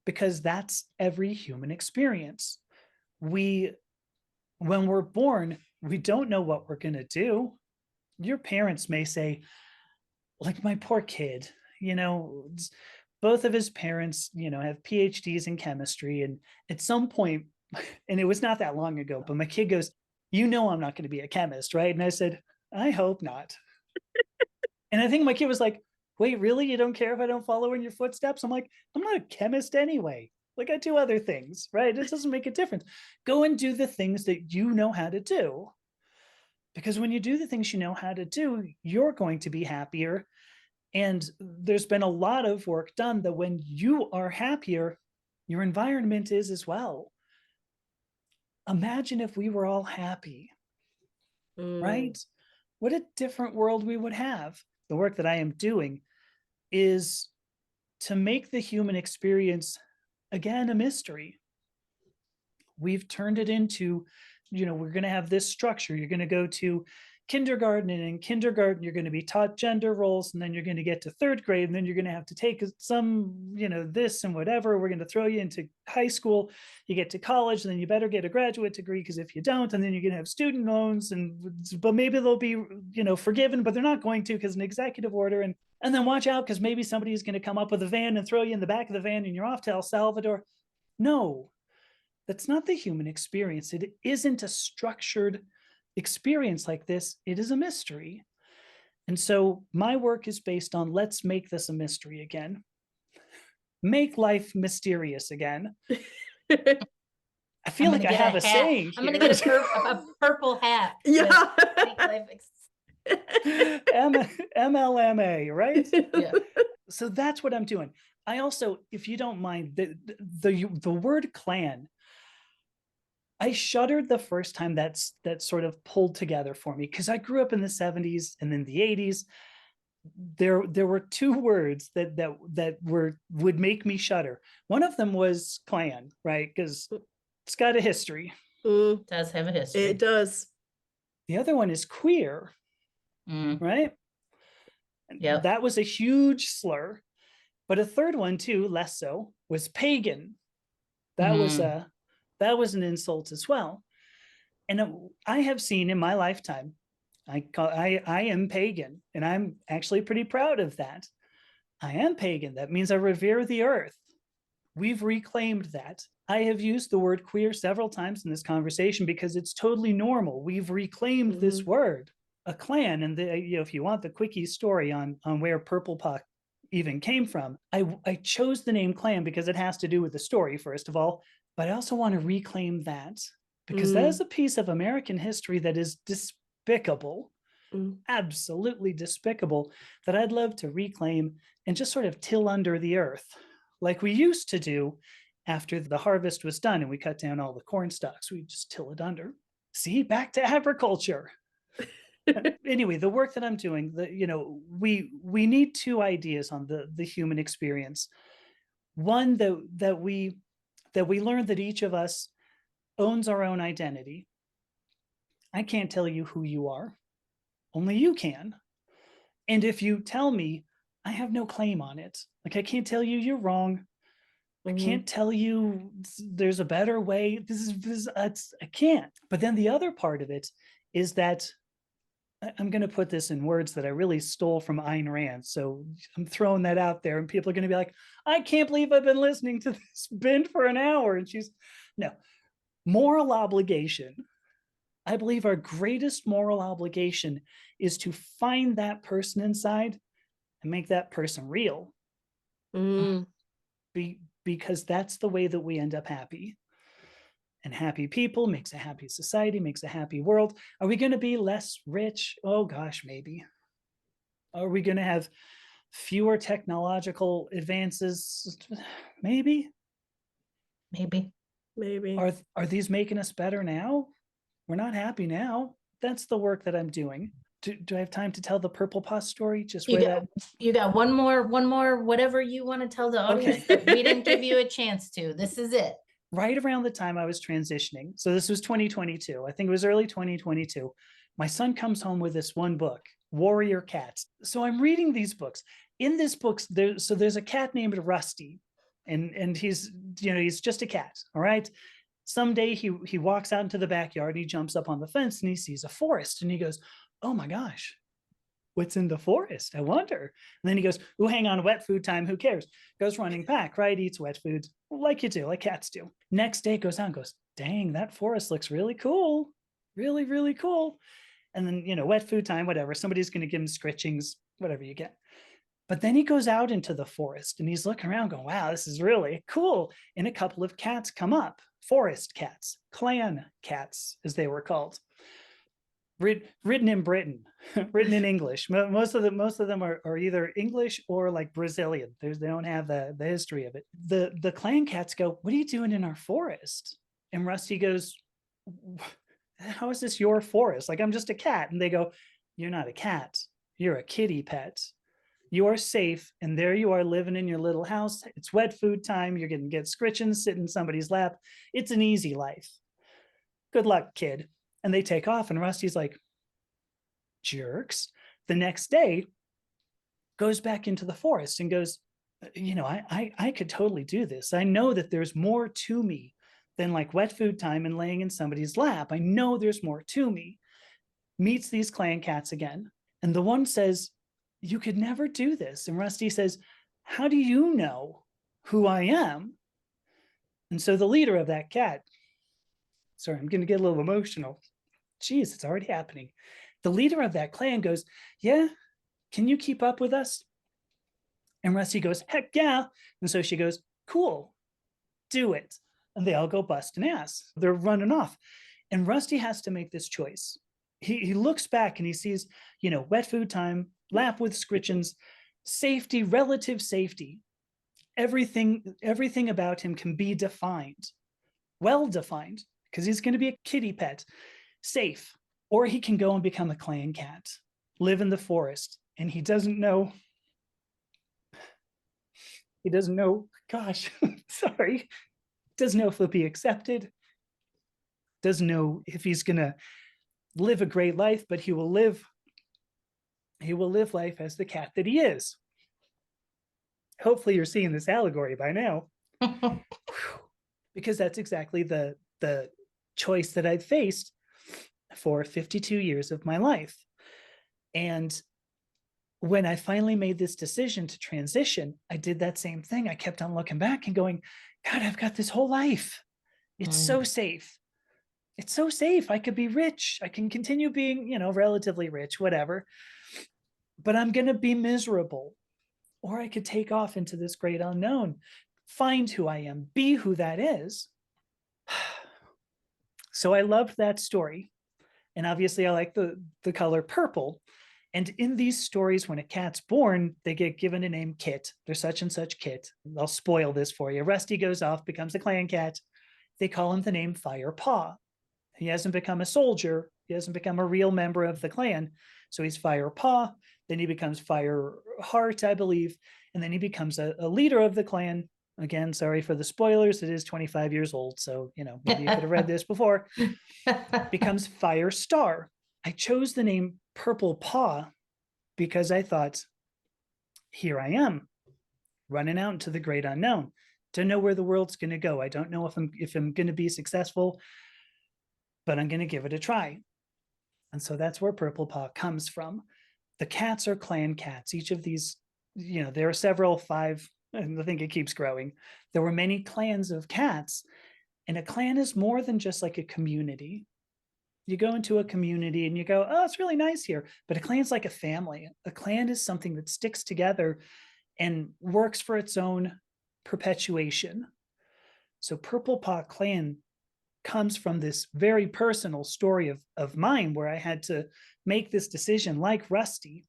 because that's every human experience. When we're born, we don't know what we're going to do. Your parents may say, like my poor kid, both of his parents, have PhDs in chemistry. And at some point, and it was not that long ago, but my kid goes, I'm not going to be a chemist, right? And I said, I hope not. And I think my kid was like, wait, really? You don't care if I don't follow in your footsteps? I'm like, I'm not a chemist anyway. Like, I do other things, right? It doesn't make a difference. Go and do the things that you know how to do. Because when you do the things you know how to do, you're going to be happier. And there's been a lot of work done that when you are happier, your environment is as well. Imagine if we were all happy, Mm. right? What a different world we would have. The work that I am doing is to make the human experience, again, a mystery. We've turned it into, we're going to have this structure. You're going to go to kindergarten, and in kindergarten, you're going to be taught gender roles, and then you're going to get to third grade, and then you're going to have to take some, this and whatever. We're going to throw you into high school. You get to college, and then you better get a graduate degree, because if you don't, and then you're going to have student loans, but maybe they'll be, forgiven, but they're not going to, because an executive order. And then watch out, because maybe somebody's going to come up with a van and throw you in the back of the van, and you're off to El Salvador. No, that's not the human experience. It isn't a structured experience like this. It is a mystery. And so my work is based on, let's make this a mystery again. Make life mysterious again. I feel like I have a saying I'm going to get a purple hat. Yeah. Make life MLMA, right? Yeah. So that's what I'm doing. I also, if you don't mind, the word clan, I shuddered the first time that sort of pulled together for me, because I grew up in the 70s and in the 80s. There were two words that would make me shudder. One of them was clan, right? Because it's got a history. Mm, It does have a history. it does. The other one is queer, right? Yep. That was a huge slur. But a third one too, less so, was pagan. That was an insult as well. And I have seen in my lifetime, I am pagan, and I'm actually pretty proud of that. I am pagan. That means I revere the earth. We've reclaimed that. I have used the word queer several times in this conversation because it's totally normal. We've reclaimed this word. A clan, and if you want the quickie story on where Purple Paw even came from, I chose the name clan because it has to do with the story, first of all, but I also want to reclaim that, because that is a piece of American history that is despicable, absolutely despicable, that I'd love to reclaim and just sort of till under the earth, like we used to do after the harvest was done and we cut down all the corn stalks. We just till it under. See, back to agriculture. Anyway, the work that I'm doing, we need two ideas on the human experience. One, that we learn that each of us owns our own identity. I can't tell you who you are. Only you can. And if you tell me, I have no claim on it. Like, I can't tell you you're wrong. I can't tell you there's a better way. I can't. But then the other part of it is that I'm going to put this in words that I really stole from Ayn Rand. So I'm throwing that out there, and people are going to be like, I can't believe I've been listening to this bin for an hour. And no, moral obligation. I believe our greatest moral obligation is to find that person inside and make that person real. Because that's the way that we end up happy. And happy people makes a happy society, makes a happy world. Are we going to be less rich? Oh gosh, maybe. Are we going to have fewer technological advances? Maybe. Are these making us better now? We're not happy now. That's the work that I'm doing. Do I have time to tell the Purple Paw story? You got one more, whatever you want to tell the audience that we didn't give you a chance to. This is it. Right around the time I was transitioning. So this was 2022. I think it was early 2022. My son comes home with this one book, Warrior Cats. So I'm reading these books. In this book, there's a cat named Rusty, and he's just a cat. All right. Someday he walks out into the backyard, he jumps up on the fence, and he sees a forest, and he goes, oh my gosh, what's in the forest? I wonder. And then he goes, oh, hang on, wet food time. Who cares? Goes running back, right? Eats wet food like you do, like cats do. Next day goes on, goes, dang, that forest looks really cool. Really, really cool. And then, wet food time, whatever. Somebody's going to give him scritchings, whatever you get. But then he goes out into the forest and he's looking around going, wow, this is really cool. And a couple of cats come up, forest cats, clan cats, as they were called. Written in Britain, written in English. Most of them are either English or like Brazilian. They don't have the history of it. The clan cats go, what are you doing in our forest? And Rusty goes, how is this your forest? Like, I'm just a cat. And they go, you're not a cat. You're a kitty pet. You are safe. And there you are living in your little house. It's wet food time. You're going to get scritchings, sit in somebody's lap. It's an easy life. Good luck, kid. And they take off. And Rusty's like, jerks. The next day, goes back into the forest and goes, I could totally do this. I know that there's more to me than like wet food time and laying in somebody's lap. I know there's more to me. Meets these clan cats again. And the one says, you could never do this. And Rusty says, how do you know who I am? And so the leader of that cat, sorry, I'm going to get a little emotional. Jeez, it's already happening. The leader of that clan goes, yeah, can you keep up with us? And Rusty goes, heck yeah. And so she goes, cool, do it. And they all go bust an ass. They're running off. And Rusty has to make this choice. He looks back and he sees, wet food time, lap with scritchins, safety, relative safety. Everything about him can be defined, well defined, because he's going to be a kitty pet, safe. Or he can go and become a clan cat, live in the forest. And he doesn't know, gosh, sorry, doesn't know if he'll be accepted, doesn't know if he's going to live a great life, but he will live life as the cat that he is. Hopefully you're seeing this allegory by now. Because that's exactly the choice that I've faced for 52 years of my life. And when I finally made this decision to transition, I did that same thing. I kept on looking back and going, God, I've got this whole life. It's so safe. It's so safe. I could be rich. I can continue being, relatively rich, whatever. But I'm going to be miserable. Or I could take off into this great unknown, find who I am, be who that is. So I loved that story. And obviously I like the color purple. And in these stories, when a cat's born, they get given a name Kit. They're such and such Kit. I'll spoil this for you. Rusty goes off, becomes a clan cat. They call him the name Fire Paw. He hasn't become a soldier. He hasn't become a real member of the clan. So he's Fire Paw. Then he becomes Fire Heart, I believe. And then he becomes a leader of the clan. Again, sorry for the spoilers. It is 25 years old. So, maybe you could have read this before. Becomes Fire Star. I chose the name Purple Paw because I thought, here I am, running out into the great unknown. Don't know where the world's going to go. I don't know if I'm going to be successful, but I'm going to give it a try. And so that's where Purple Paw comes from. The cats are clan cats. Each of these, there are several, 5, and I think it keeps growing. There were many clans of cats, and a clan is more than just like a community. You go into a community and you go, oh, it's really nice here. But a clan's like a family. A clan is something that sticks together and works for its own perpetuation. So Purple Paw Clan comes from this very personal story of mine where I had to make this decision like Rusty.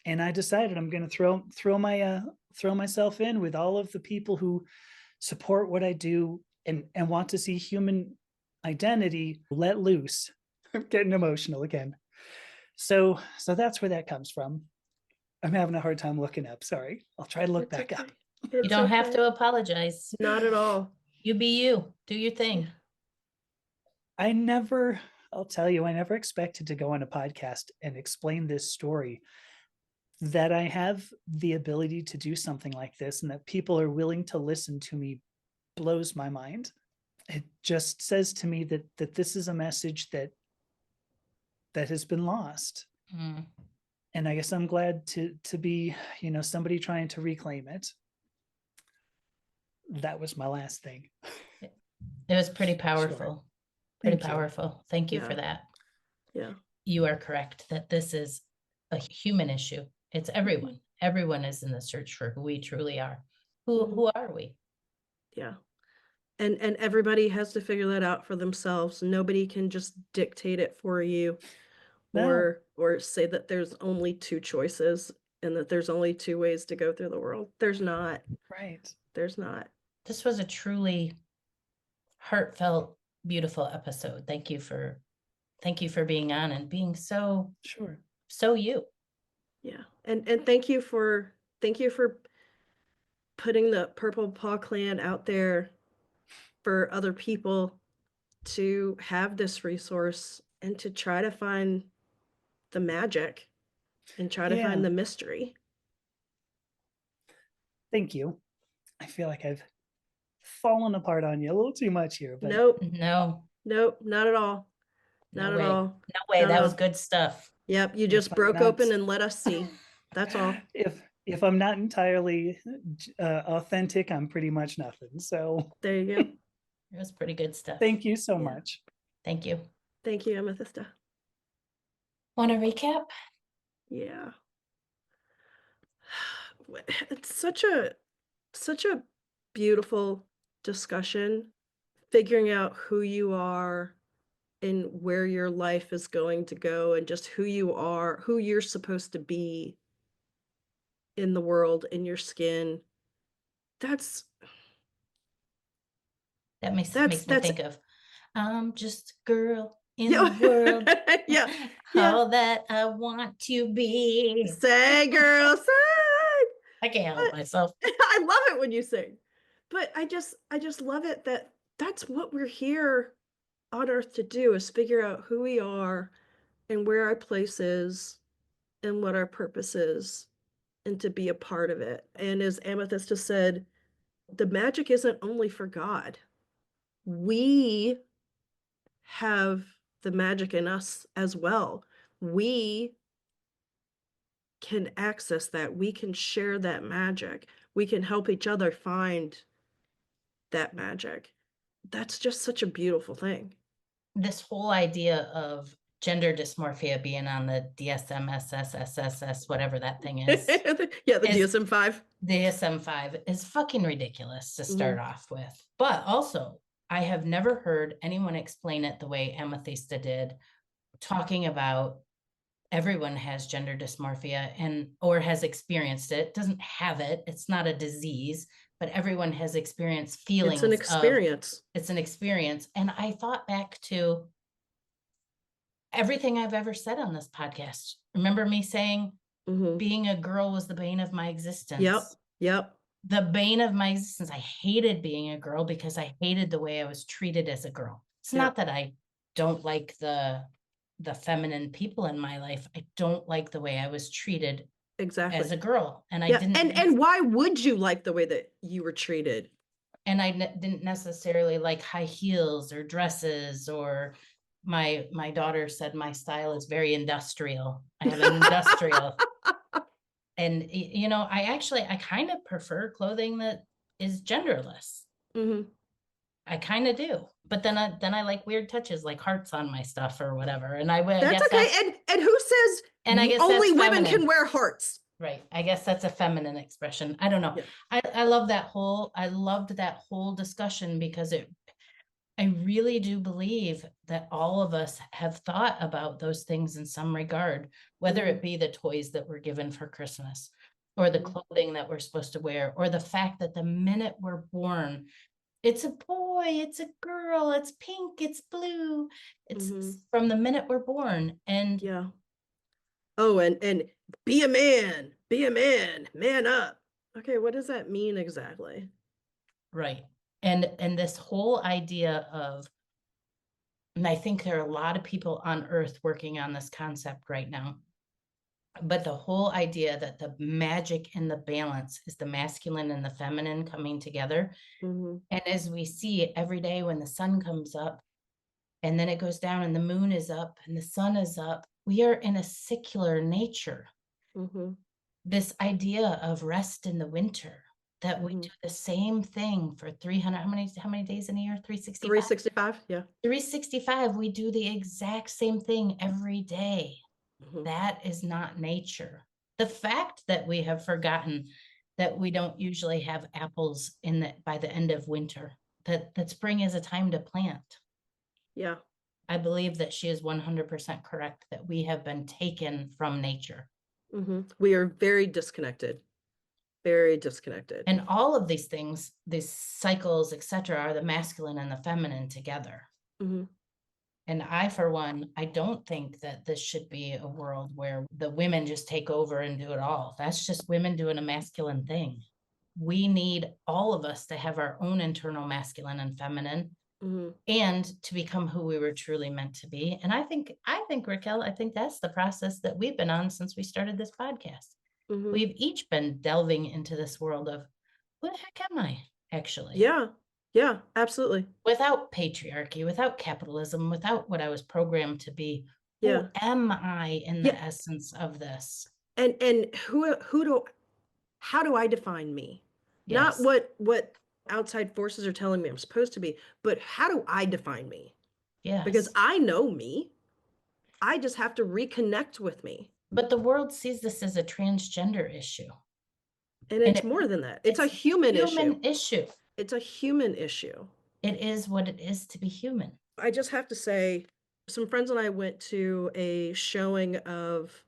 And I decided I'm going to throw myself in with all of the people who support what I do and want to see human identity let loose. I'm getting emotional again. So that's where that comes from. I'm having a hard time looking up. Sorry. I'll try to look back up. You don't have to apologize. Not at all. You be you. Do your thing. I'll tell you, I never expected to go on a podcast and explain this story. That I have the ability to do something like this and that people are willing to listen to me blows my mind. It just says to me that this is a message that has been lost. And I guess I'm glad to be, somebody trying to reclaim it. That was my last thing. It was pretty powerful. Sure. Pretty powerful. Thank you Yeah. for that. Yeah. You are correct that this is a human issue. It's everyone. Everyone is in the search for who we truly are. Who are we? Yeah. And everybody has to figure that out for themselves. Nobody can just dictate it for you. No. Or say that there's only 2 choices and that there's only 2 ways to go through the world. There's not. Right. There's not. This was a truly heartfelt beautiful episode. Thank you for being on and being so Sure. you. Yeah. And thank you for putting the Purple Paw Clan out there for other people to have this resource and to try to find the magic and try to Yeah. find the mystery. Thank you. I feel like I've fallen apart on you a little too much here, but Nope. No, Nope. Not at all. no Not at way. all. No way. Not That at was all. good stuff. Yep. You if just I'm broke not- open and let us see. That's all. If I'm not entirely authentic, I'm pretty much nothing. So There you go. It was pretty good stuff. thank you so Yeah. much. Thank you. Thank you, Amethysta. Want to recap? Yeah. It's such a beautiful discussion, figuring out who you are and where your life is going to go and just who you are, who you're supposed to be in the world, in your skin. That's That makes that's me think of I'm just a girl in yeah. the world. Yeah. All that I want to be. Say, girl, say. I can't help myself. I love it when you sing. But I just love it that that's what we're here on earth to do, is figure out who we are and where our place is and what our purpose is and to be a part of it. And as Amethysta said, the magic isn't only for God. We have the magic in us as well. We can access that. We can share that magic. We can help each other find that magic. That's just such a beautiful thing. This whole idea of gender dysmorphia being on the DSM-SSSSS, whatever that thing is. Yeah, the is- DSM-5. DSM-5 is fucking ridiculous to start off with. But also, I have never heard anyone explain it the way Amethysta did, talking about everyone has gender dysmorphia and or has experienced it, doesn't have it, it's not a disease, but everyone has experienced feelings. It's an experience. It's an experience. And I thought back to everything I've ever said on this podcast. Remember me saying being a girl was the bane of my existence. Yep. The bane of my existence. I hated being a girl because I hated the way I was treated as a girl. It's not that I don't like the feminine people in my life. I don't like the way I was treated Exactly. as a girl. And I didn't. And why would you like the way that you were treated? And I didn't necessarily like high heels or dresses, or my daughter said my style is very industrial. I have an industrial. And, you know, I kind of prefer clothing that is genderless. I kind of do. But then I like weird touches, like hearts on my stuff or whatever. And that's okay. And who says and I guess only women can wear hearts? Right. I guess that's a feminine expression. I don't know. Yeah. I loved that whole discussion because I really do believe that all of us have thought about those things in some regard, whether it be the toys that were given for Christmas or the clothing that we're supposed to wear, or the fact that the minute we're born, it's a boy, it's a girl, it's pink, it's blue. It's from the minute we're born. And oh, and be a man, man up. Okay, what does that mean exactly? Right. And this whole idea of, and I think there are a lot of people on earth working on this concept right now, but the whole idea that the magic and the balance is the masculine and the feminine coming together. And as we see every day when the sun comes up and then it goes down and the moon is up and the sun is up, we are in a secular nature. This idea of rest in the winter, that we do the same thing for 300, how many days in a year? 365? 365, yeah. 365, we do the exact same thing every day. That is not nature. The fact that we have forgotten that we don't usually have apples by the end of winter, that spring is a time to plant. Yeah. I believe that she is 100% correct, that we have been taken from nature. We are very disconnected. Very disconnected. And all of these things, these cycles, etc., are the masculine and the feminine together. Hmm. And I, for one, I don't think that this should be a world where the women just take over and do it all. That's just women doing a masculine thing. We need all of us to have our own internal masculine and feminine, Hmm. and to become who we were truly meant to be. And I think, Raquel, I think that's the process that we've been on since we started this podcast. Hmm. We've each been delving into this world of who the heck am I, actually? Yeah. Yeah, absolutely. Without patriarchy, without capitalism, without what I was programmed to be. Yeah. Who am I in the Yeah. essence of this? And how do I define me? Not Yes. what outside forces are telling me I'm supposed to be, but how do I define me? Because Yes. I know me. I just have to reconnect with me. But the world sees this as a transgender issue. And And it's more than that. It's a it's human issue. human issue. It's a human issue. It is what it is to be human. I just have to say, some friends and I went to a showing of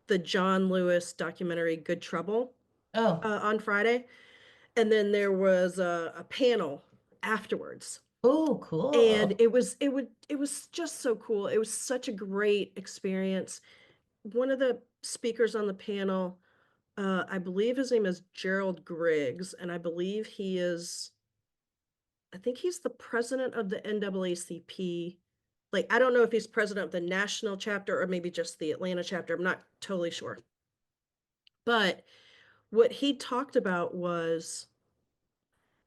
the John Lewis documentary Good Trouble Oh, on Friday. And then there was a panel afterwards. oh, And cool. it was just so cool. It was such a great experience. One of the speakers on the panel, I believe his name is Gerald Griggs, and I think he's the president of the NAACP. Like, I don't know if he's president of the national chapter or maybe just the Atlanta chapter. I'm not totally sure. But what he talked about was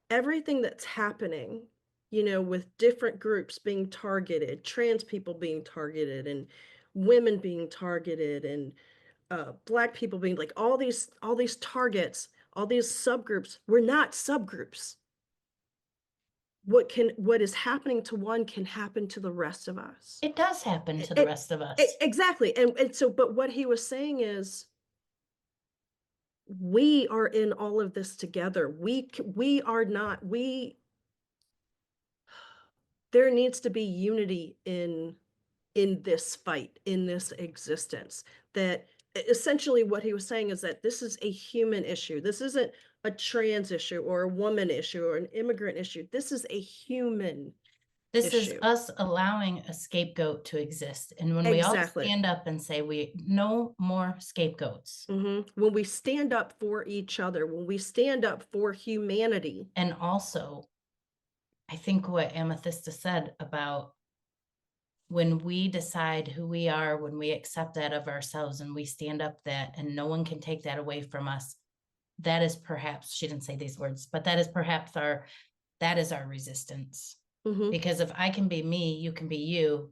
everything that's happening, with different groups being targeted, trans people being targeted, and women being targeted, and Black people being like all these targets, all these subgroups. We're not subgroups. What is happening to one can happen to the rest of us. It does happen to the rest of us. Exactly. And so, but what he was saying is, we are in all of this together. We are not, there needs to be unity in this fight, in this existence. That essentially what he was saying is that this is a human issue. This isn't a trans issue or a woman issue or an immigrant issue. This is a human This is issue. us allowing a scapegoat to exist. And when we all Exactly. stand up and say, no more scapegoats. When we stand up for each other, when we stand up for humanity. And also, I think what Amethysta said about when we decide who we are, when we accept that of ourselves and we stand up that, and no one can take that away from us, that is perhaps, she didn't say these words, but that is perhaps our resistance. Because if I can be me, you can be you,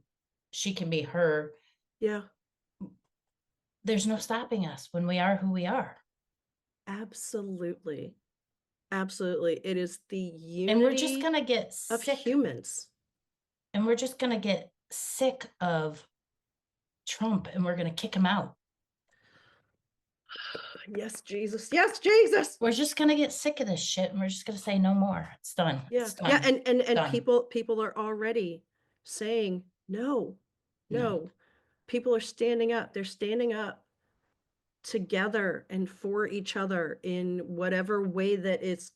she can be her. Yeah. There's no stopping us when we are who we are. Absolutely. Absolutely. It is the unity And we're just going to get of sick. humans. And we're just going to get sick of Trump, and we're going to kick him out. Yes, Jesus. Yes, Jesus. We're just going to get sick of this shit, and we're just going to say no more. It's done. Yeah. It's done. Yeah. And Done. people are already saying no. People are standing up. They're standing up together and for each other in whatever way that it's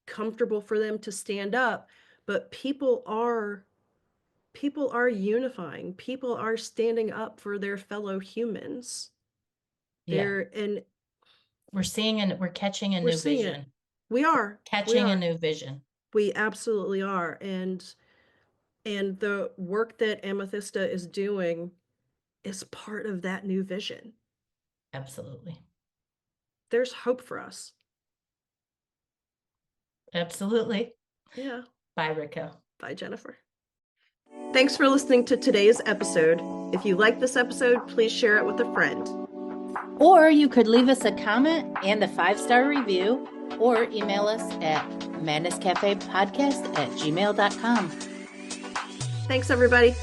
comfortable for them to stand up. But people are unifying. People are standing up for their fellow humans. Yeah. And we're seeing and we're catching a new vision. We are catching a new vision. We absolutely are. And the work that Amethysta is doing is part of that new vision. Absolutely. There's hope for us. Absolutely. Yeah. Bye, Raquel. Bye, Jennifer. Thanks for listening to today's episode. If you like this episode, please share it with a friend. Or you could leave us a comment and a 5-star review, or email us at madnesscafepodcast@gmail.com. Thanks, everybody.